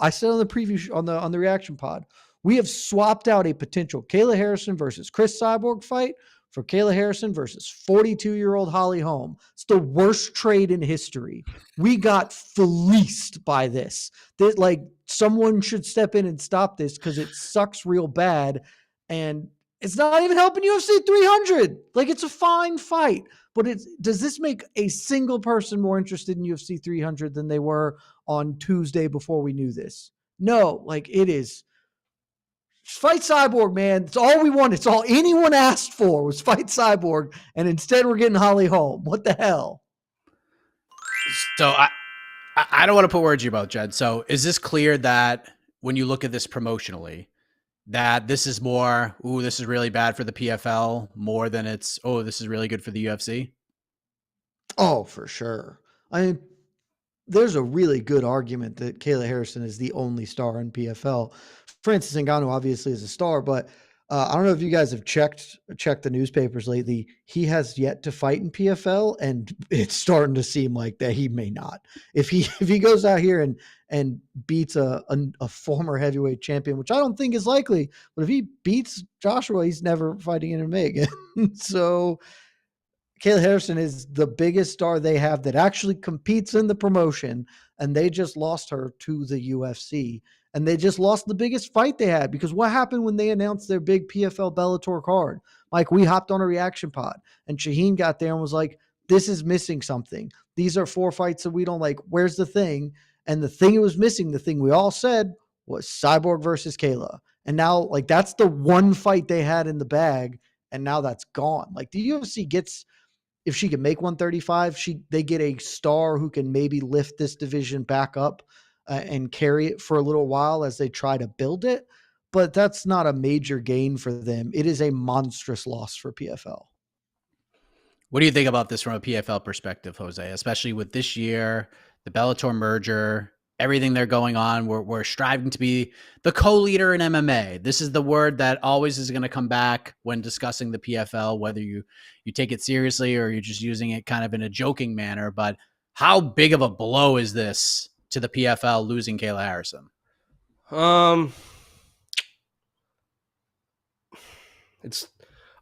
I said on the preview, on the reaction pod, we have swapped out a potential Kayla Harrison versus Chris Cyborg fight for Kayla Harrison versus 42-year-old Holly Holm. It's the worst trade in history. We got fleeced by this. Like, someone should step in and stop this because it sucks real bad. And it's not even helping UFC 300. Like, it's a fine fight. But does this make a single person more interested in UFC 300 than they were on Tuesday before we knew this? No, like, it is. Fight Cyborg, man. It's all we wanted. It's all anyone asked for was fight Cyborg. And instead we're getting Holly Holm. What the hell? So I don't want to put words in your mouth, Jed. So is this clear that when you look at this promotionally, that this is more, ooh, this is really bad for the PFL more than it's, oh, this is really good for the UFC? Oh, for sure. I mean, there's a really good argument that Kayla Harrison is the only star in PFL. Francis Ngannou obviously is a star, but I don't know if you guys have checked the newspapers lately. He has yet to fight in PFL, and it's starting to seem like that he may not. If he goes out here and beats a former heavyweight champion, which I don't think is likely, but if he beats Joshua, he's never fighting in MMA again. So Kayla Harrison is the biggest star they have that actually competes in the promotion, and they just lost her to the UFC. And they just lost the biggest fight they had, because what happened when they announced their big PFL Bellator card? Mike, we hopped on a reaction pod, and Shaheen got there and was like, this is missing something. These are 4 fights that we don't like. Where's the thing? And the thing it was missing, the thing we all said, was Cyborg versus Kayla. And now, like, that's the one fight they had in the bag, and now that's gone. Like, the UFC gets, if she can make 135, they get a star who can maybe lift this division back up and carry it for a little while as they try to build it. But that's not a major gain for them. It is a monstrous loss for PFL. What do you think about this from a PFL perspective, Jose, especially with this year, the Bellator merger, everything they're going on? We're striving to be the co-leader in MMA. This is the word that always is going to come back when discussing the PFL, whether you take it seriously or you're just using it kind of in a joking manner. But how big of a blow is this to the PFL losing Kayla Harrison?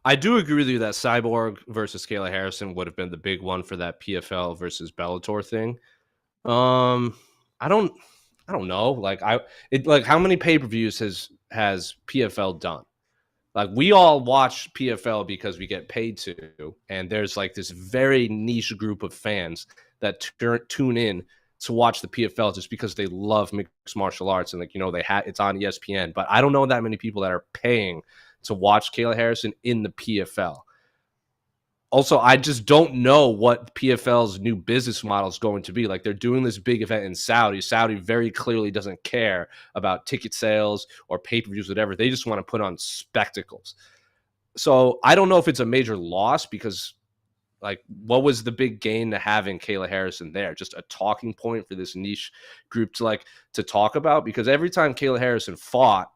I do agree with you that Cyborg versus Kayla Harrison would have been the big one for that PFL versus Bellator thing. I don't know. Like, how many pay-per-views has PFL done? Like, we all watch PFL because we get paid to, and there's like this very niche group of fans that tune in to watch the PFL just because they love mixed martial arts, and, like, you know, it's on ESPN. But I don't know that many people that are paying to watch Kayla Harrison in the PFL. Also, I just don't know what PFL's new business model is going to be. Like, they're doing this big event in Saudi. Saudi very clearly doesn't care about ticket sales or pay-per-views, whatever. They just want to put on spectacles. So I don't know if it's a major loss, because, like, what was the big gain to having Kayla Harrison there? Just a talking point for this niche group to talk about? Because every time Kayla Harrison fought,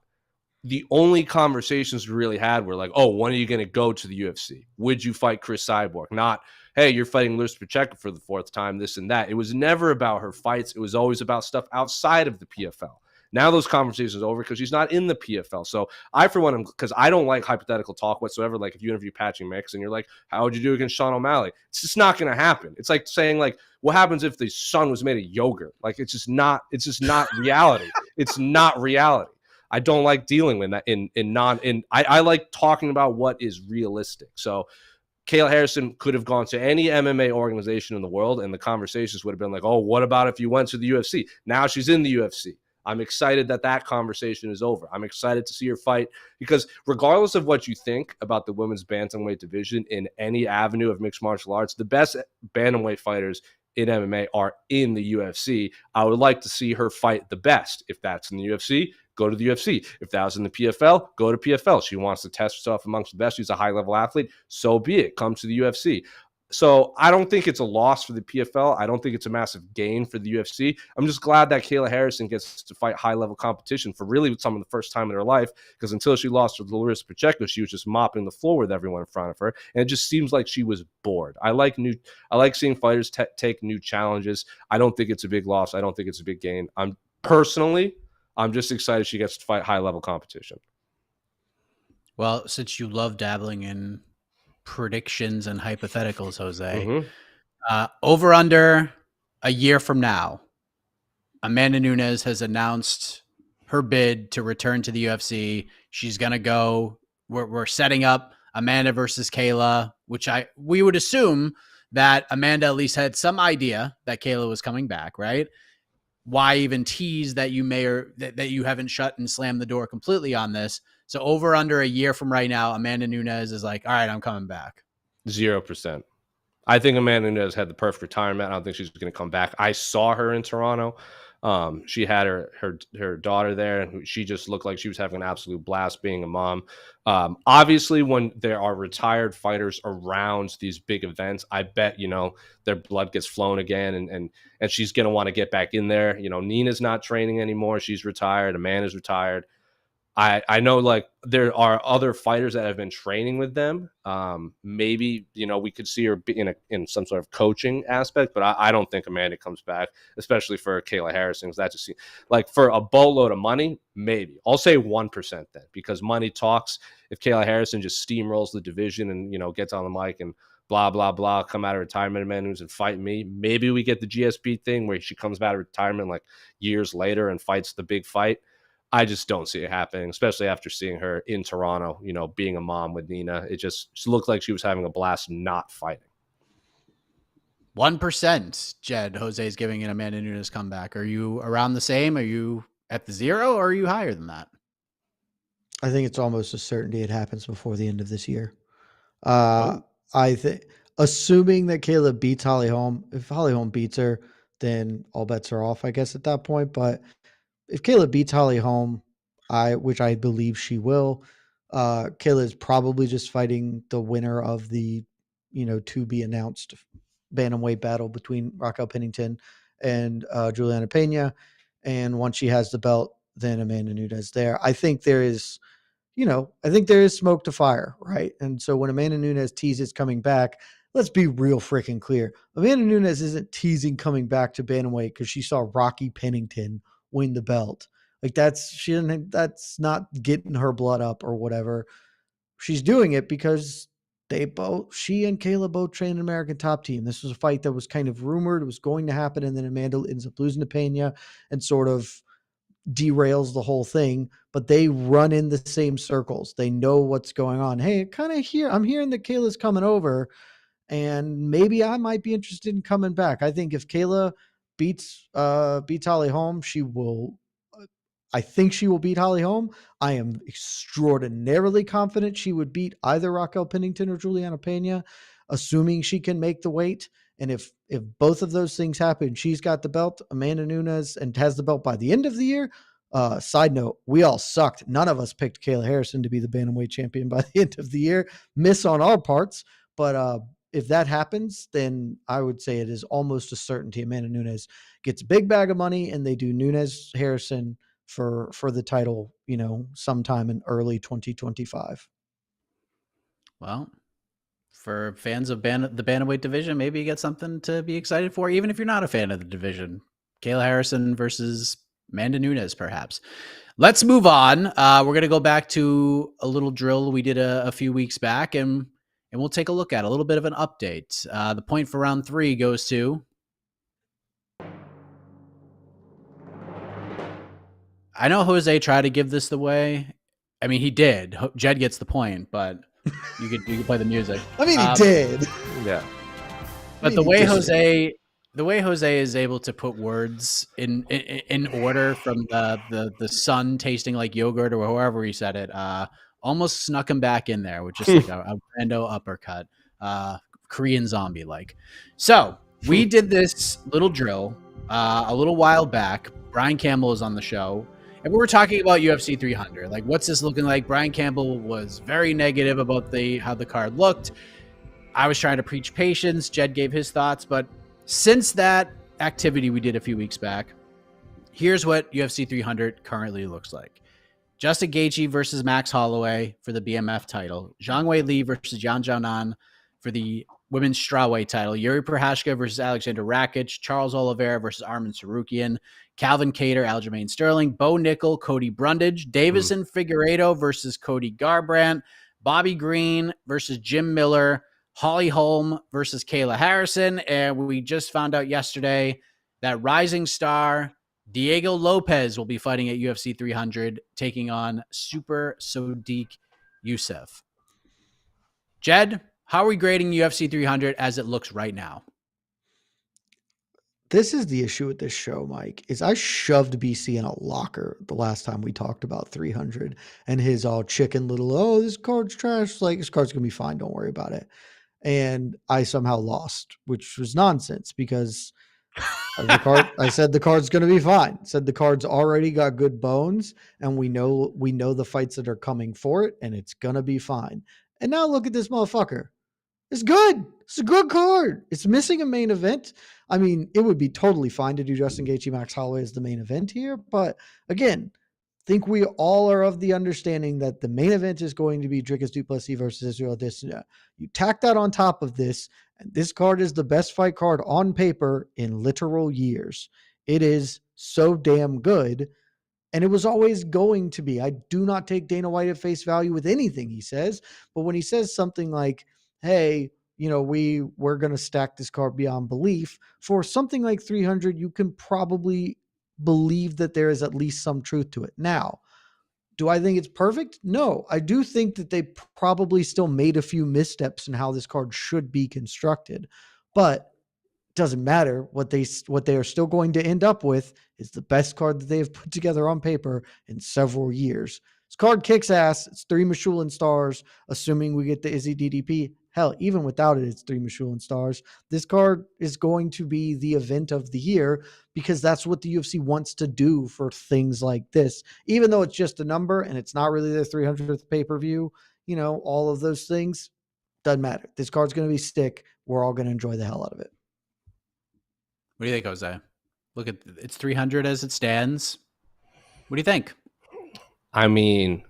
the only conversations we really had were like, oh, when are you going to go to the UFC? Would you fight Chris Cyborg? Not, hey, you're fighting Liz Pacheco for the 4th time, this and that. It was never about her fights. It was always about stuff outside of the PFL. Now those conversations are over because she's not in the PFL. So I, for one, because I don't like hypothetical talk whatsoever. Like, if you interview Patchy Mix and you're like, how would you do against Sean O'Malley? It's just not going to happen. It's like saying, like, what happens if the sun was made of yogurt? Like, it's just not reality. It's not reality. I don't like dealing with that I like talking about what is realistic. So Kayla Harrison could have gone to any MMA organization in the world, and the conversations would have been like, oh, what about if you went to the UFC? Now she's in the UFC. I'm excited that conversation is over. I'm excited to see her fight, because regardless of what you think about the women's bantamweight division in any avenue of mixed martial arts, the best bantamweight fighters in MMA are in the UFC. I would like to see her fight the best. If that's in the UFC, go to the UFC. If that was in the PFL, go to PFL. She wants to test herself amongst the best. She's a high-level athlete. So be it. Come to the UFC. So I don't think it's a loss for the PFL. I don't think it's a massive gain for the UFC. I'm just glad that Kayla Harrison gets to fight high-level competition for really some of the first time in her life, because until she lost to Larissa Pacheco, she was just mopping the floor with everyone in front of her, and it just seems like she was bored. I like seeing fighters take new challenges. I don't think it's a big loss. I don't think it's a big gain. I'm just excited she gets to fight high-level competition. Well, since you love dabbling in predictions and hypotheticals, Jose, over under a year from now, Amanda Nunes has announced her bid to return to the UFC. She's going to go. We're setting up Amanda versus Kayla, which we would assume that Amanda at least had some idea that Kayla was coming back, right? Why even tease that you may or that you haven't shut and slammed the door completely on this? So over under a year from right now, Amanda Nunes is like, all right, I'm coming back. 0%. I think Amanda Nunes had the perfect retirement. I don't think she's going to come back. I saw her in Toronto. She had her daughter there, and she just looked like she was having an absolute blast being a mom. Obviously, when there are retired fighters around these big events, I bet, their blood gets flown again, and she's going to want to get back in there. Nina's not training anymore. She's retired. Amanda's retired. I know, like, there are other fighters that have been training with them. Maybe, we could see her in some sort of coaching aspect, but I don't think Amanda comes back, especially for Kayla Harrison, because that just seems like, for a boatload of money, maybe. I'll say 1% then, because money talks. If Kayla Harrison just steamrolls the division and, gets on the mic and blah, blah, blah, come out of retirement, Amanda Nunes, and fight me, maybe we get the GSP thing where she comes out of retirement like years later and fights the big fight. I just don't see it happening, especially after seeing her in Toronto, being a mom with Nina. She looked like she was having a blast not fighting. 1%, Jed, Jose's giving an Amanda Nunes comeback. Are you around the same? Are you at the 0, or are you higher than that? I think it's almost a certainty it happens before the end of this year. I think, assuming that Kayla beats Holly Holm, if Holly Holm beats her, then all bets are off, I guess, at that point. But if Kayla beats Holly Holm, which I believe she will, Kayla is probably just fighting the winner of the, to be announced bantamweight battle between Raquel Pennington and Juliana Pena. And once she has the belt, then Amanda Nunes there. I think there is smoke to fire, right? And so when Amanda Nunes teases coming back, let's be real freaking clear. Amanda Nunes isn't teasing coming back to bantamweight because she saw Rocky Pennington win the belt. Like, that's not getting her blood up or whatever. She's doing it because she and Kayla both train an American Top Team. This was a fight that was kind of rumored. It was going to happen. And then Amanda ends up losing to Pena and sort of derails the whole thing, but they run in the same circles. They know what's going on. Hey, I'm hearing that Kayla's coming over, and maybe I might be interested in coming back. I think if Kayla beats Holly Holm, she will. I think she will beat Holly Holm. I am extraordinarily confident she would beat either Raquel Pennington or Juliana Pena, assuming she can make the weight. And if both of those things happen, she's got the belt, Amanda Nunes, and has the belt by the end of the year. Side note, we all sucked. None of us picked Kayla Harrison to be the bantamweight champion by the end of the year. Miss on our parts. But if that happens, then I would say it is almost a certainty Amanda Nunes gets a big bag of money, and they do Nunes Harrison for the title, sometime in early 2025. Well, for fans of the bantamweight division, maybe you get something to be excited for, even if you're not a fan of the division. Kayla Harrison versus Amanda Nunes, perhaps. Let's move on. We're going to go back to a little drill we did a few weeks back, and we'll take a look at a little bit of an update. The point for round 3 goes to... I know Jose tried to give this away. I mean, he did. Jed gets the point, but you could play the music. I mean, he did. Yeah. But the way Jose is able to put words in order, from the sun tasting like yogurt or however he said it, almost snuck him back in there with just like a rando uppercut, Korean zombie like. So we did this little drill a little while back. Brian Campbell is on the show, And we were talking about UFC 300. Like, what's this looking like? Brian Campbell was very negative about how the card looked. I was trying to preach patience. Jed gave his thoughts. But since that activity we did a few weeks back, here's what UFC 300 currently looks like. Justin Gaethje versus Max Holloway for the BMF title. Zhang Wei Li versus Yan Xiaonan for the women's strawweight title. Yuri Prohashka versus Alexander Rakic. Charles Oliveira versus Arman Sarukian. Calvin Kattar, Aljamain Sterling. Bo Nickel, Cody Brundage. Davison Figueiredo versus Cody Garbrandt. Bobby Green versus Jim Miller. Holly Holm versus Kayla Harrison. And we just found out yesterday that rising star Diego Lopez will be fighting at UFC 300, taking on Super Sodiq Yusuff. Jed, how are we grading UFC 300 as it looks right now? This is the issue with this show, Mike, is I shoved BC in a locker the last time we talked about 300 and his all chicken little, oh, this card's trash. Like, this card's going to be fine. Don't worry about it. And I somehow lost, which was nonsense because I said the card's going to be fine. Said the card's already got good bones and we know the fights that are coming for it and it's going to be fine. And now look at this motherfucker. It's good. It's a good card. It's missing a main event. I mean, it would be totally fine to do Justin Gaethje, Max Holloway as the main event here. But again, I think we all are of the understanding that the main event is going to be Dricus du Plessis versus Israel Adesanya. You tack that on top of this, and this card is the best fight card on paper in literal years. It is so damn good. And it was always going to be. I do not take Dana White at face value with anything he says. But when he says something like, hey, we're going to stack this card beyond belief, for something like 300, you can probably believe that there is at least some truth to it. Now, do I think it's perfect? No, I do think that they probably still made a few missteps in how this card should be constructed, but it doesn't matter. What they are still going to end up with is the best card that they have put together on paper in several years. This card kicks ass. It's 3 Michelin stars, assuming we get the Izzy DDP. Hell, even without it, it's 3 Michelin stars. This card is going to be the event of the year because that's what the UFC wants to do for things like this. Even though it's just a number and it's not really their 300th pay-per-view, all of those things, doesn't matter. This card's going to be sick. We're all going to enjoy the hell out of it. What do you think, Jose? Look at it's 300 as it stands. What do you think? I mean,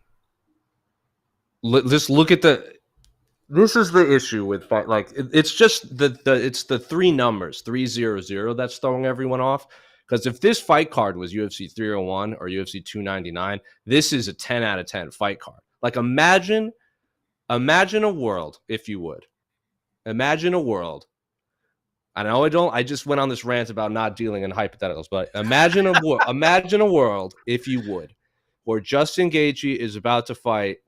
just look at this is the issue with fight. Like, it's just it's the 3 numbers, 300, that's throwing everyone off. Because if this fight card was UFC 301 or UFC 299, this is a 10 out of 10 fight card. Like, imagine a world, if you would. Imagine a world. I know I just went on this rant about not dealing in hypotheticals, but imagine a world, if you would, where Justin Gaethje is about to fight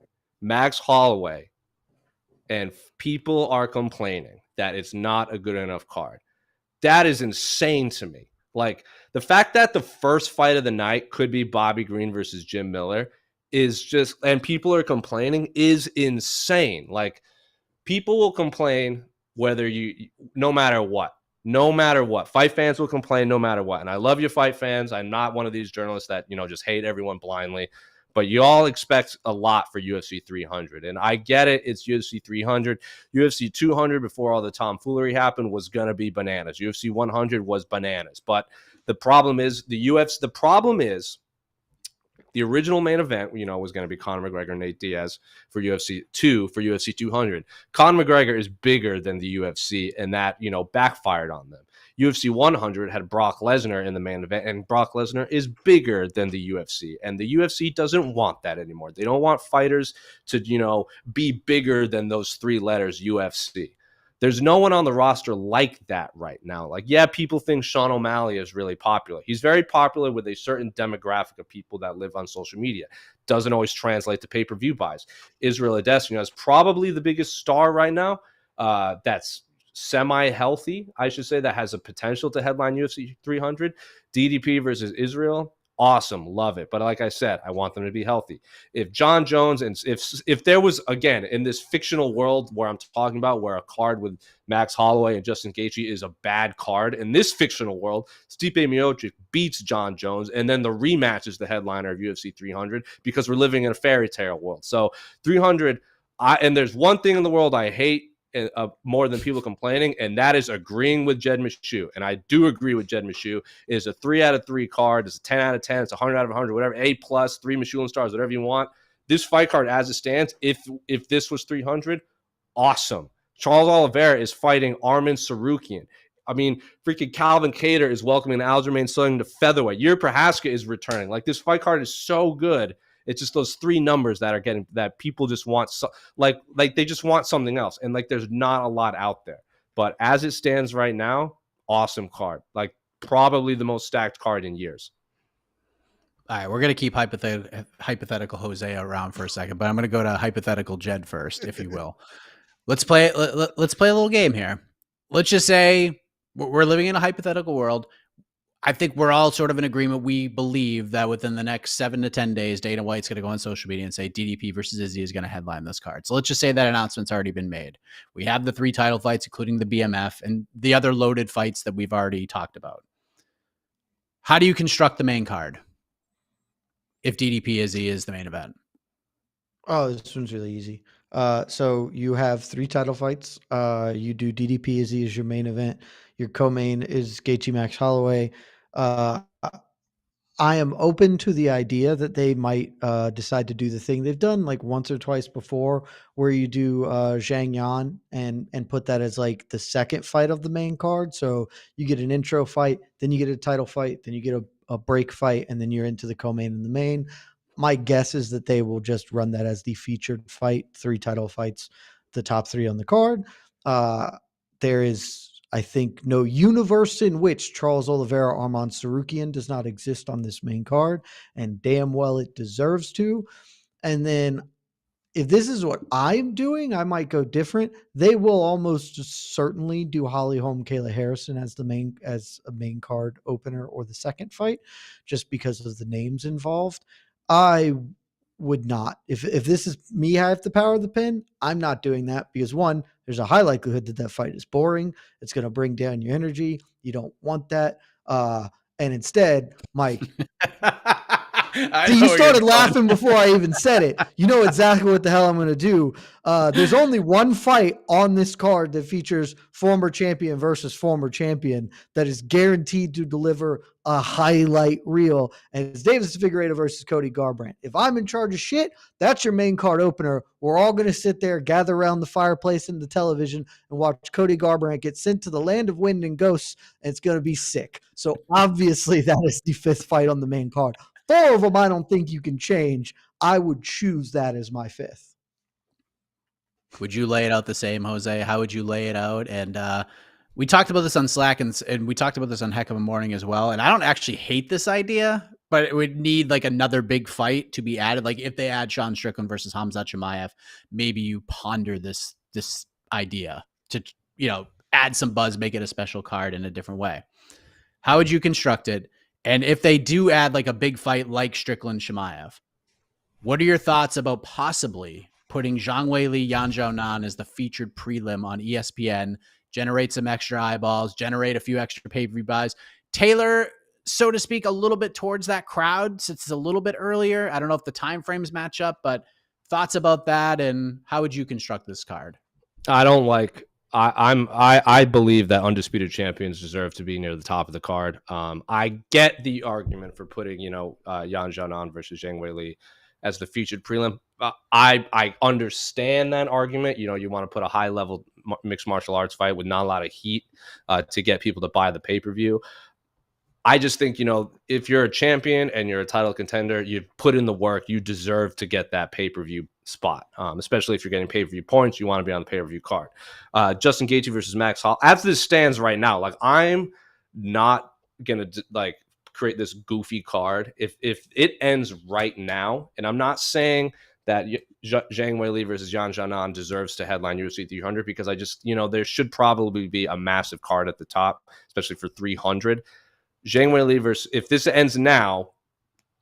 Max Holloway and people are complaining that it's not a good enough card. That is insane to me. Like, the fact that the first fight of the night could be Bobby Green versus Jim Miller is just, and people are complaining, is insane. Like, people will complain whether no matter what. Fight fans will complain no matter what. And I love your fight fans. I'm not one of these journalists that, just hate everyone blindly. But you all expect a lot for UFC 300. And I get it. It's UFC 300. UFC 200, before all the tomfoolery happened, was going to be bananas. UFC 100 was bananas. But the problem is the original main event, was going to be Conor McGregor, Nate Diaz for UFC 200. Conor McGregor is bigger than the UFC, and that, backfired on them. UFC 100 had Brock Lesnar in the main event, and Brock Lesnar is bigger than the UFC, and the UFC doesn't want that anymore. They don't want fighters to, be bigger than those 3 letters UFC. There's no one on the roster like that right now. Like, yeah, people think Sean O'Malley is really popular. He's very popular with a certain demographic of people that live on social media. Doesn't always translate to pay-per-view buys. Israel Adesanya is probably the biggest star right now. That's semi-healthy, I should say, that has a potential to headline UFC 300. DDP versus Israel, awesome, love it. But like I said, I want them to be healthy. If John Jones and if there was, again, in this fictional world where I'm talking about, where a card with Max Holloway and Justin Gaethje is a bad card, in this fictional world, Stipe Miocic beats John Jones, and then the rematch is the headliner of UFC 300, because we're living in a fairy tale world. So 300, and there's one thing in the world I hate more than people complaining, and that is agreeing with Jed Meshew. And I do agree with Jed Meshew. It is a 3 out of 3 card. It's a 10 out of 10. It's 100 out of 100, whatever. A+, 3 Michelin stars, whatever you want. This fight card as it stands, if this was 300, awesome. Charles Oliveira is fighting Arman Sarukian. I mean, freaking Calvin Kattar is welcoming Aljamain Sterling to featherweight. Yuri Prohaska is returning. Like, this fight card is so good. It's just those 3 numbers that are getting, that people just want, like they just want something else. And like, there's not a lot out there. But as it stands right now, awesome card. Like, probably the most stacked card in years. All right, we're going to keep hypothetical Jose around for a second, but I'm going to go to hypothetical Jed first, if you will. Let's play a little game here. Let's just say we're living in a hypothetical world. I think we're all sort of in agreement. We believe that within the next 7 to 10 days, Dana White's going to go on social media and say DDP versus Izzy is going to headline this card. So let's just say that announcement's already been made. We have the 3 title fights, including the BMF and the other loaded fights that we've already talked about. How do you construct the main card if DDP Izzy is the main event? Oh, this one's really easy. So you have 3 title fights. You do DDP Izzy as your main event. Your co-main is Gaethje Max Holloway. I am open to the idea that they might decide to do the thing they've done like once or twice before, where you do Zhang Yan and put that as like the second fight of the main card. So you get an intro fight, then you get a title fight, then you get a break fight, and then you're into the co-main and the main. My guess is that they will just run that as the featured fight, 3 title fights, the top 3 on the card. There is, I think, no universe in which Charles Oliveira Arman Sarukian does not exist on this main card, and damn well it deserves to. And then if this is what I'm doing, I might go different. They will almost certainly do Holly Holm, Kayla Harrison as a main card opener or the second fight, just because of the names involved. I would not. If this is me, I have the power of the pen, I'm not doing that, because 1, there's a high likelihood that fight is boring. It's going to bring down your energy. You don't want that. And instead, Mike, you started laughing before I even said it. You know exactly what the hell I'm going to do. There's only one fight on this card that features former champion versus former champion that is guaranteed to deliver a highlight reel, and it's Davis Figueiredo versus Cody Garbrandt. If I'm in charge of shit, that's your main card opener. We're all going to sit there, gather around the fireplace and the television, and watch Cody Garbrandt get sent to the land of wind and ghosts, and it's going to be sick. So obviously that is the 5th fight on the main card. 4 of them I don't think you can change. I would choose that as my 5th. Would you lay it out the same, Jose? How would you lay it out? And we talked about this on Slack, and we talked about this on Heck of a Morning as well. And I don't actually hate this idea, but it would need like another big fight to be added. Like if they add Sean Strickland versus Khamzat Chimaev, maybe you ponder this idea to, add some buzz, make it a special card in a different way. How would you construct it? And if they do add like a big fight like Strickland Chimaev, what are your thoughts about possibly putting Zhang Weili, Yan Xiaonan as the featured prelim on ESPN, generate some extra eyeballs, generate a few extra pay-per-view buys, tailor, so to speak, a little bit towards that crowd since it's a little bit earlier? I don't know if the time frames match up, but thoughts about that, and how would you construct this card? I believe that undisputed champions deserve to be near the top of the card. I get the argument for putting, Yan Xiaonan versus Zhang Weili as the featured prelim. I understand that argument. You want to put a high level mixed martial arts fight with not a lot of heat to get people to buy the pay-per-view. I just think, if you're a champion and you're a title contender, you put in the work, you deserve to get that pay-per-view spot, especially if you're getting pay-per-view points, you want to be on the pay-per-view card. Justin Gaethje versus Max Holloway, as this stands right now, like I'm not going to like create this goofy card. If it ends right now, and I'm not saying that Zhang Weili versus Yan Xiaonan deserves to headline UFC 300, because I just, there should probably be a massive card at the top, especially for 300. Zhang Weili versus, if this ends now,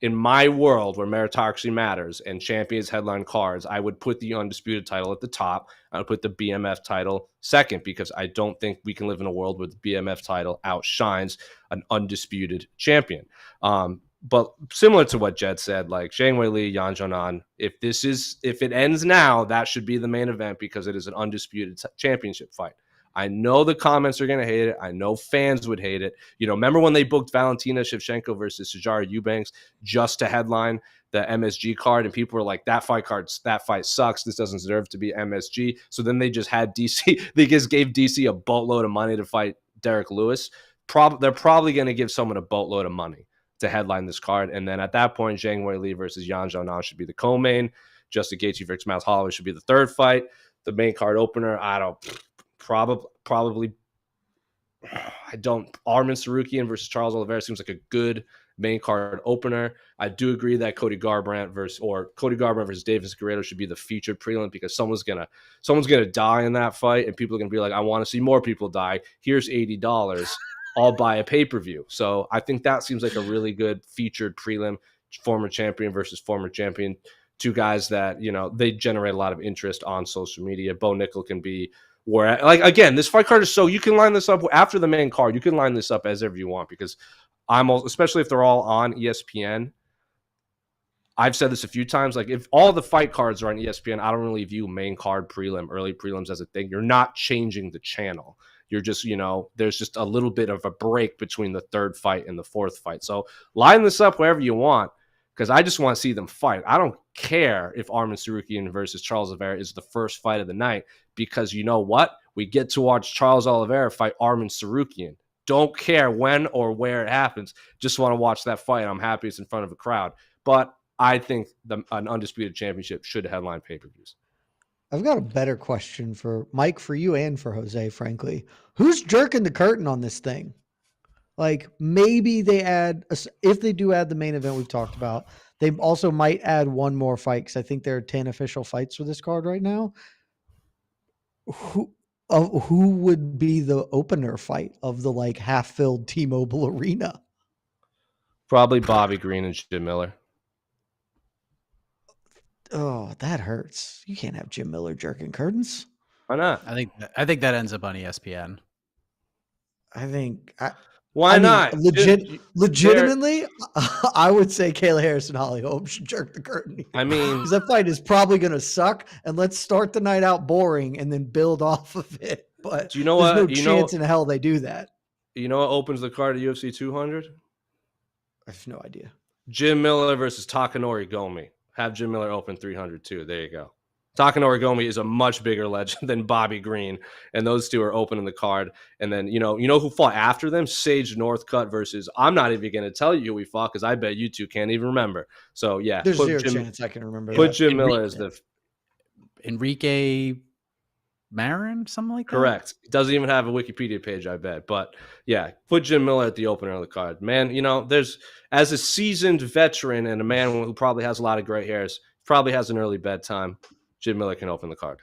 in my world where meritocracy matters and champions headline cards, I would put the undisputed title at the top. I would put the BMF title second, because I don't think we can live in a world where the BMF title outshines an undisputed champion. But similar to what Jed said, like Zhang Weili, Yan Xiaonan, if it ends now, that should be the main event, because it is an undisputed championship fight. I know the comments are going to hate it. I know fans would hate it. Remember when they booked Valentina Shevchenko versus Sijara Eubanks just to headline the MSG card, and people were like, that fight sucks. This doesn't deserve to be MSG. So then they just had DC. They just gave DC a boatload of money to fight Derek Lewis. They're probably going to give someone a boatload of money to headline this card. And then at that point, Zhang Weili versus Yan Xiaonan should be the co-main. Justin Gaethje versus Max Holloway should be the third fight. The main card opener, probably Arman Sarukian versus Charles Oliveira seems like a good main card opener. I do agree that Cody Garbrandt versus Davis Guerrero should be the featured prelim, because someone's gonna die in that fight, and people are gonna be like, I want to see more people die. Here's $80. I'll buy a pay-per-view. So I think that seems like a really good featured prelim. Former champion versus former champion, two guys that they generate a lot of interest on social media. Bo Nickel can be again, this fight card is so, you can line this up after the main card. You can line this up as ever you want, because especially if they're all on ESPN. I've said this a few times. Like, if all the fight cards are on ESPN, I don't really view main card early prelims as a thing. You're not changing the channel. You're just, there's just a little bit of a break between the third fight and the fourth fight. So line this up wherever you want, because I just want to see them fight. I don't care if Arman Sarukian versus Charles Oliveira is the first fight of the night, because you know what? We get to watch Charles Oliveira fight Arman Sarukian. Don't care when or where it happens. Just want to watch that fight. I'm happy it's in front of a crowd. But I think an undisputed championship should headline pay-per-views. I've got a better question for Mike, for you, and for Jose, frankly. Who's jerking the curtain on this thing? Like, maybe they if they do add the main event we've talked about, they also might add one more fight, because I think there are 10 official fights for this card right now. Who would be the opener fight of the half-filled T-Mobile Arena? Probably Bobby Green and Jim Miller. Oh, that hurts. You can't have Jim Miller jerking curtains. Why not? I think that ends up on ESPN. Why not? Legitimately, I would say Kayla Harrison, Holly Holm should jerk the curtain here. I mean, because that fight is probably going to suck, and let's start the night out boring and then build off of it. But there's no chance in hell they do that. You know what opens the card at UFC 200? I have no idea. Jim Miller versus Takanori Gomi. Have Jim Miller open 300 too. There you go. Takanori Gomi is a much bigger legend than Bobby Green, and those two are opening the card. And then you know who fought after them? Sage Northcutt versus, I'm not even going to tell you who we fought, because I bet you two can't even remember. So yeah, there's zero chance I can remember. Put Jim Miller as the Enrique Marin, something like that. Correct. It doesn't even have a Wikipedia page, I bet. But yeah, put Jim Miller at the opener of the card. Man, there's, as a seasoned veteran and a man who probably has a lot of gray hairs, probably has an early bedtime, Jim Miller can open the card.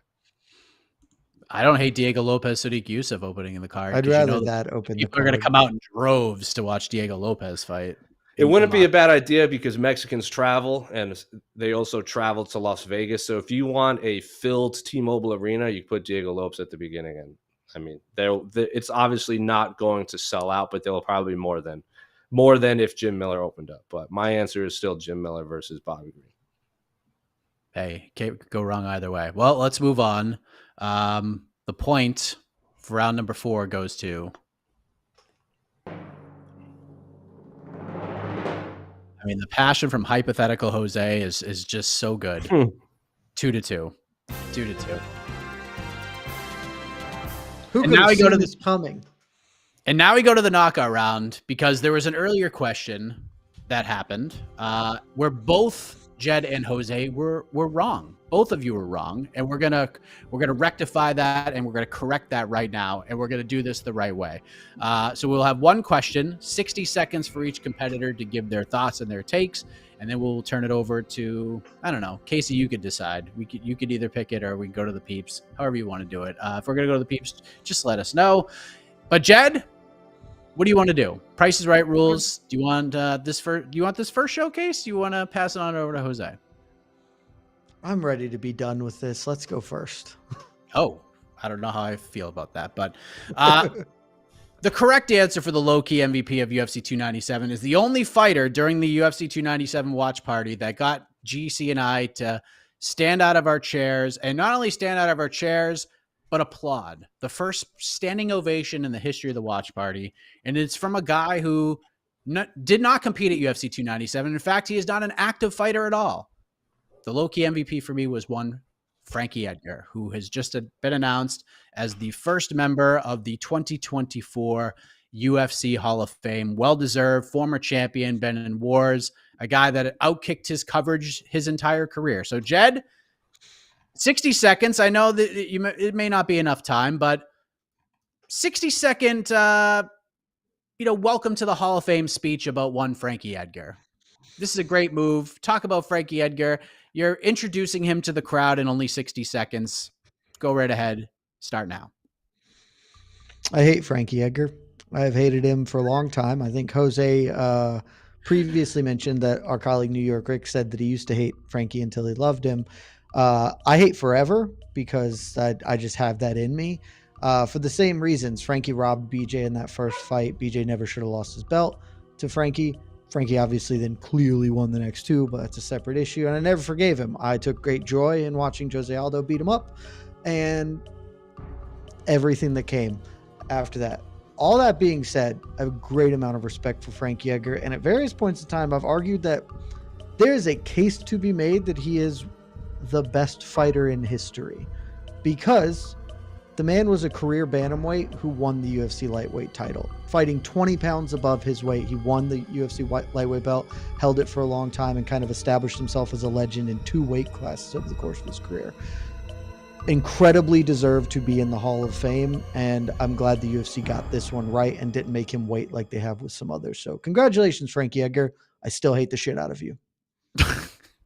I don't hate Diego Lopez, Sadiq Youssef opening in the card. I'd rather that open. People are going to come out in droves to watch Diego Lopez fight. It wouldn't be a bad idea, because Mexicans travel, and they also travel to Las Vegas. So if you want a filled T-Mobile Arena, you put Diego Lopez at the beginning. And I mean, it's obviously not going to sell out, but there will probably be more than if Jim Miller opened up. But my answer is still Jim Miller versus Bobby Green. Hey, can't go wrong either way. Well, let's move on. The point for round number 4 goes to, I mean, the passion from hypothetical Jose is just so good. 2-2. 2-2. Who could have seen this coming? And now we go to the knockout round, because there was an earlier question that happened where both Jed and Jose were wrong. Both of you were wrong, and we're gonna rectify that, and we're gonna correct that right now, and we're gonna do this the right way. So we'll have one question, 60 seconds for each competitor to give their thoughts and their takes, and then we'll turn it over to, I don't know, Casey. You could decide. You could either pick it, or we can go to the peeps. However you want to do it. If we're gonna go to the peeps, just let us know. But Jed, What do you want to do? Price is Right rules. Do you want this first? Do you want this first showcase? Do you want to pass it on over to Jose? I'm ready to be done with this. Let's go first. Oh, I don't know how I feel about that, but the correct answer for the low-key MVP of UFC 297 is the only fighter during the UFC 297 watch party that got GC and I to stand out of our chairs, and not only stand out of our chairs, but applaud. The first standing ovation in the history of the watch party, and it's from a guy who did not compete at UFC 297. In fact, he is not an active fighter at all. The low-key MVP for me was one Frankie Edgar, who has just been announced as the first member of the 2024 UFC Hall of Fame. Well-deserved, former champion, been in wars, a guy that outkicked his coverage his entire career. So, Jed, 60 seconds. I know that it may not be enough time, but 60-second, welcome to the Hall of Fame speech about one Frankie Edgar. This is a great move. Talk about Frankie Edgar. You're introducing him to the crowd in only 60 seconds. Go right ahead. Start now. I hate Frankie Edgar. I've hated him for a long time. I think Jose previously mentioned that our colleague New York Rick said that he used to hate Frankie until he loved him. I hate forever because I just have that in me. For the same reasons, Frankie robbed BJ in that first fight. BJ never should have lost his belt to Frankie. Frankie obviously then clearly won the next two, but that's a separate issue. And I never forgave him. I took great joy in watching Jose Aldo beat him up and everything that came after that. All that being said, I have a great amount of respect for Frankie Edgar. And at various points in time, I've argued that there is a case to be made that he is the best fighter in history because the man was a career bantamweight who won the UFC lightweight title, fighting 20 pounds above his weight. He won the UFC lightweight belt, held it for a long time, and kind of established himself as a legend in 2 weight classes over the course of his career. Incredibly deserved to be in the Hall of Fame, and I'm glad the UFC got this one right and didn't make him wait like they have with some others. So congratulations, Frankie Edgar. I still hate the shit out of you.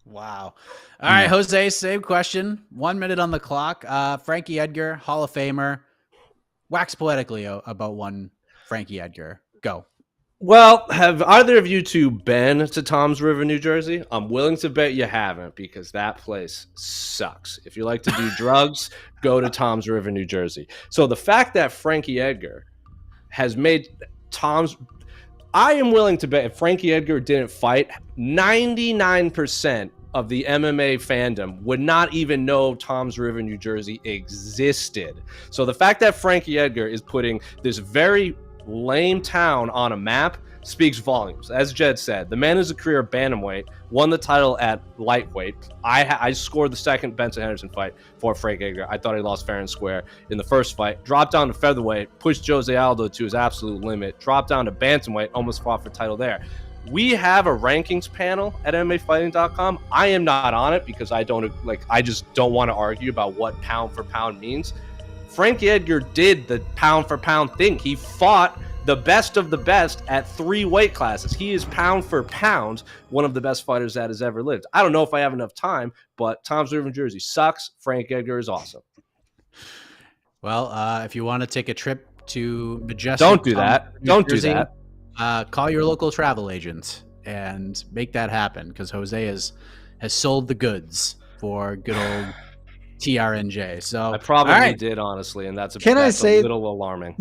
Wow. All right, Jose, same question. 1 minute on the clock. Frankie Edgar, Hall of Famer. Wax poetically about one Frankie Edgar. Go. Well, have either of you two been to Tom's River, New Jersey? I'm willing to bet you haven't because that place sucks. If you like to do drugs, go to Tom's River, New Jersey. So the fact that Frankie Edgar has made Tom's... I am willing to bet if Frankie Edgar didn't fight, 99% of the MMA fandom would not even know Tom's River, New Jersey existed. So the fact that Frankie Edgar is putting this very lame town on a map speaks volumes. As Jed said, the man is a career bantamweight, won the title at lightweight. I scored the second Benson Henderson fight for Frank Edgar. I thought he lost fair and square in the first fight. Dropped down to featherweight, pushed Jose Aldo to his absolute limit. Dropped down to bantamweight, almost fought for title there. We have a rankings panel at MMAfighting.com. I am not on it because I just don't want to argue about what pound for pound means. Frankie Edgar did the pound for pound thing. He fought the best of the best at 3 weight classes. He is pound for pound one of the best fighters that has ever lived. I don't know if I have enough time, but Tom's River, New Jersey sucks. Frank Edgar is awesome. Well, if you want to take a trip to Majestic, don't do that. Don't do that. Call your local travel agent and make that happen because Jose has sold the goods for good old TRNJ. So I probably did, honestly, and that's a little alarming.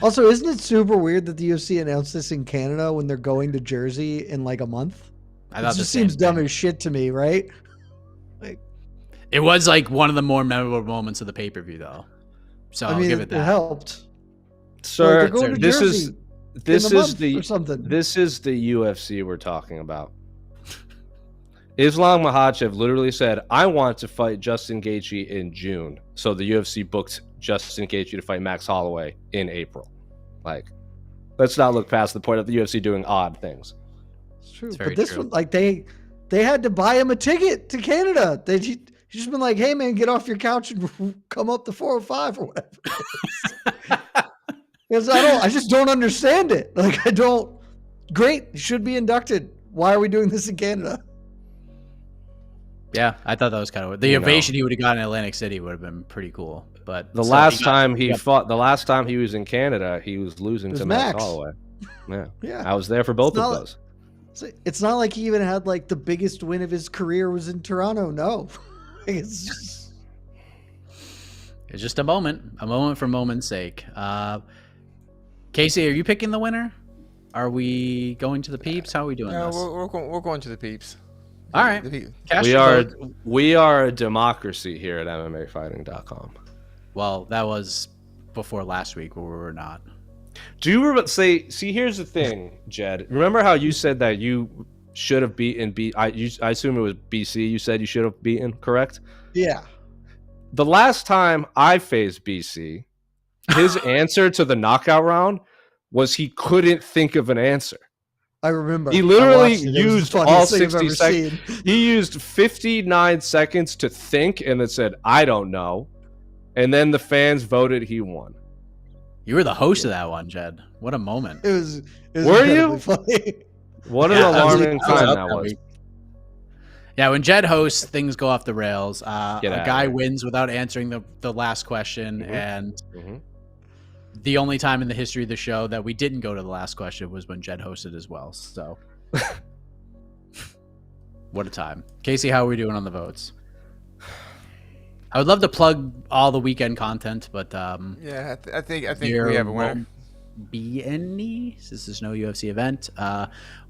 Also, isn't it super weird that the UFC announced this in Canada when they're going to Jersey in like a month? It just seems dumb as shit to me, right? Like, it was like one of the more memorable moments of the pay-per-view, though. So I'll give it that. It helped. Sir, this is the UFC we're talking about. Islam Makhachev literally said, I want to fight Justin Gaethje in June. So the UFC booked Justin Gaethje to fight Max Holloway in April. Like, let's not look past the point of the UFC doing odd things. It's true. But this one, like, they had to buy him a ticket to Canada. He's just been like, hey, man, get off your couch and come up to 405 or whatever it is. Because I just don't understand it. Like, great, he should be inducted. Why are we doing this in Canada? Yeah, I thought that was kind of the ovation he would have gotten in Atlantic City would have been pretty cool. But the last time he fought, the last time he was in Canada, he was losing to Max Holloway. Yeah, I was there for both of those. It's not like he even had like the biggest win of his career was in Toronto. No, it's just a moment for moment's sake. Casey, are you picking the winner? Are we going to the peeps? How are we doing this? We're going to the peeps. All right. We are a democracy here at MMAfighting.com. Well, that was before last week where we were not. Do you remember? See, here's the thing, Jed. Remember how you said that you should have beaten I assume it was BC. You said you should have beaten, correct? Yeah. The last time I faced BC, his answer to the knockout round was he couldn't think of an answer. I remember. He literally used all 60 seconds. He used 59 seconds to think and then said, I don't know. And then the fans voted he won. You were the host of that one, Jed. What a moment. It was were you? Funny. What an alarming time that was. Yeah, when Jed hosts, things go off the rails. A guy wins without answering the last question. And the only time in the history of the show that we didn't go to the last question was when Jed hosted as well. So, what a time. Casey, how are we doing on the votes? I would love to plug all the weekend content, but I think we have a winner. Be any since there's no UFC event.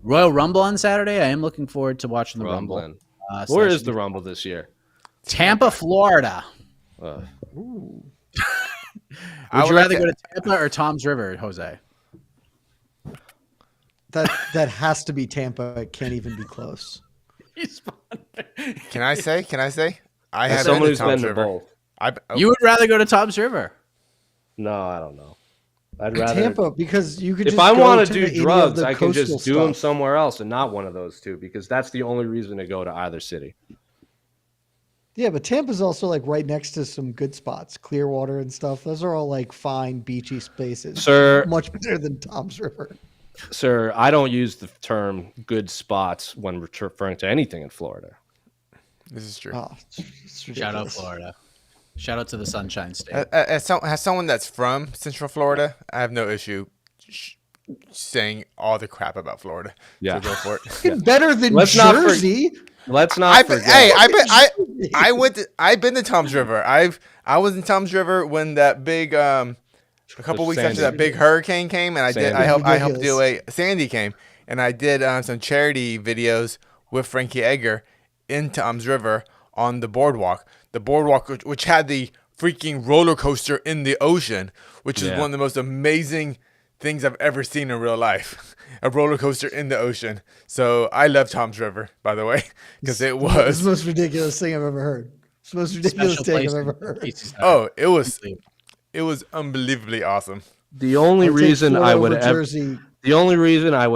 Royal Rumble on Saturday. I am looking forward to watching the Rumble. Where is the Rumble this year? Tampa, Florida. Would you rather go to Tampa or Tom's River, Jose? That has to be Tampa. It can't even be close. Can I say? I have someone who's been to both. You would rather go to Tom's River? No, I don't know. I'd rather Tampa because you could. If I want to do drugs, I can just do them somewhere else and not one of those two because that's the only reason to go to either city. Yeah, but Tampa's also like right next to some good spots, Clearwater and stuff. Those are all like fine beachy spaces. Sir, much better than Tom's River. Sir, I don't use the term good spots when referring to anything in Florida. This is true. Oh, shout out Florida. Shout out to the Sunshine State. As someone that's from Central Florida, I have no issue saying all the crap about Florida. Yeah, so go for it. It's better than Jersey. Let's not forget. I've been to Tom's River. I was in Tom's River when that big a couple weeks after that big hurricane came, and I helped do a Sandy came, and I did some charity videos with Frankie Edgar in Tom's River on the boardwalk. The boardwalk, which had the freaking roller coaster in the ocean, which is one of the most amazing things I've ever seen in real life. A roller coaster in the ocean. So I love Tom's River, by the way, because it was the most ridiculous thing I've ever heard. It's the most ridiculous thing I've ever heard. Oh, it was unbelievably awesome. The only reason I would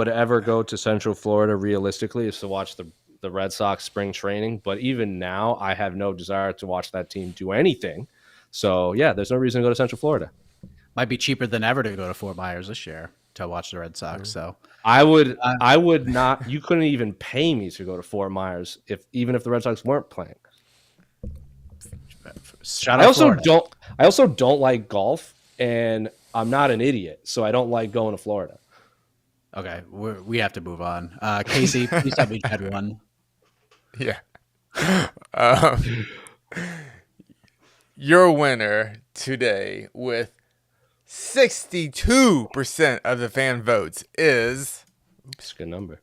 ever go to Central Florida realistically is to watch the Red Sox spring training, but even now I have no desire to watch that team do anything. So yeah, there's no reason to go to Central Florida. Might be cheaper than ever to go to Fort Myers this year to watch the Red Sox. So I would not. You couldn't even pay me to go to Fort Myers even if the Red Sox weren't playing. I also don't like golf, and I'm not an idiot, so I don't like going to Florida. Okay, we have to move on. Casey, please tell me you had one. Yeah. Your winner today with 62% of the fan votes is... It's a good number.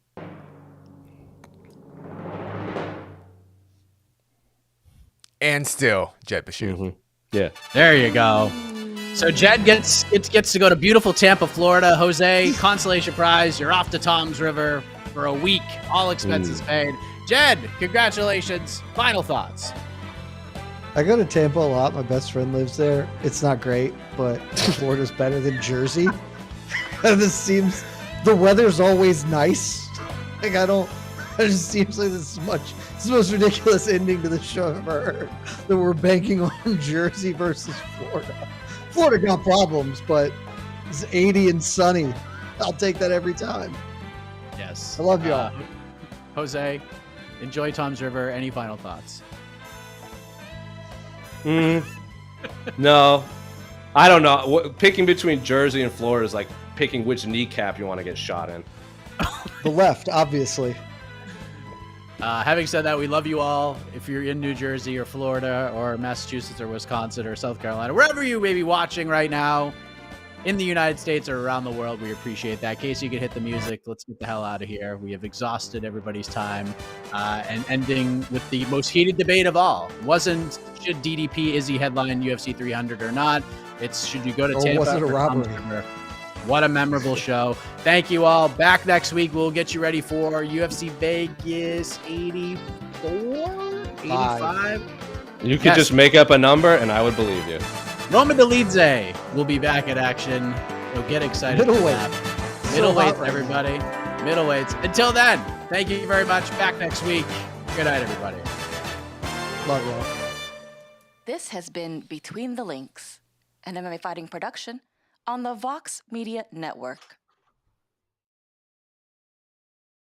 And still, Jed Bashu. Mm-hmm. Yeah. There you go. So Jed gets to go to beautiful Tampa, Florida. Jose, consolation prize. You're off to Tom's River for a week. All expenses paid. Jed, congratulations. Final thoughts. I go to Tampa a lot. My best friend lives there. It's not great, but Florida's better than Jersey. This seems the weather's always nice. Like it just seems like it's the most ridiculous ending to the show I've ever heard. That we're banking on Jersey versus Florida. Florida got problems, but it's 80 and sunny. I'll take that every time. Yes. I love y'all. Jose, Enjoy Tom's River. Any final thoughts? No, I don't know. Picking between Jersey and Florida is like picking which kneecap you want to get shot in. The left, obviously. Having said that, we love you all. If you're in New Jersey or Florida or Massachusetts or Wisconsin or South Carolina, wherever you may be watching right now, in the United States or around the world, we appreciate that. Casey, you can hit the music. Let's get the hell out of here. We have exhausted everybody's time. And ending with the most heated debate of all. Wasn't should DDP Izzy headline UFC 300 or not? It's should you go to Tampa? Or was it a robbery? What a memorable show. Thank you all. Back next week. We'll get you ready for UFC Vegas 84? 85? You could just make up a number and I would believe you. Roman Dolidze will be back in action. So get excited. Middleweight. Middleweights, everybody. Middleweights. Until then, thank you very much. Back next week. Good night, everybody. Love y'all. This has been Between the Links, an MMA fighting production on the Vox Media Network.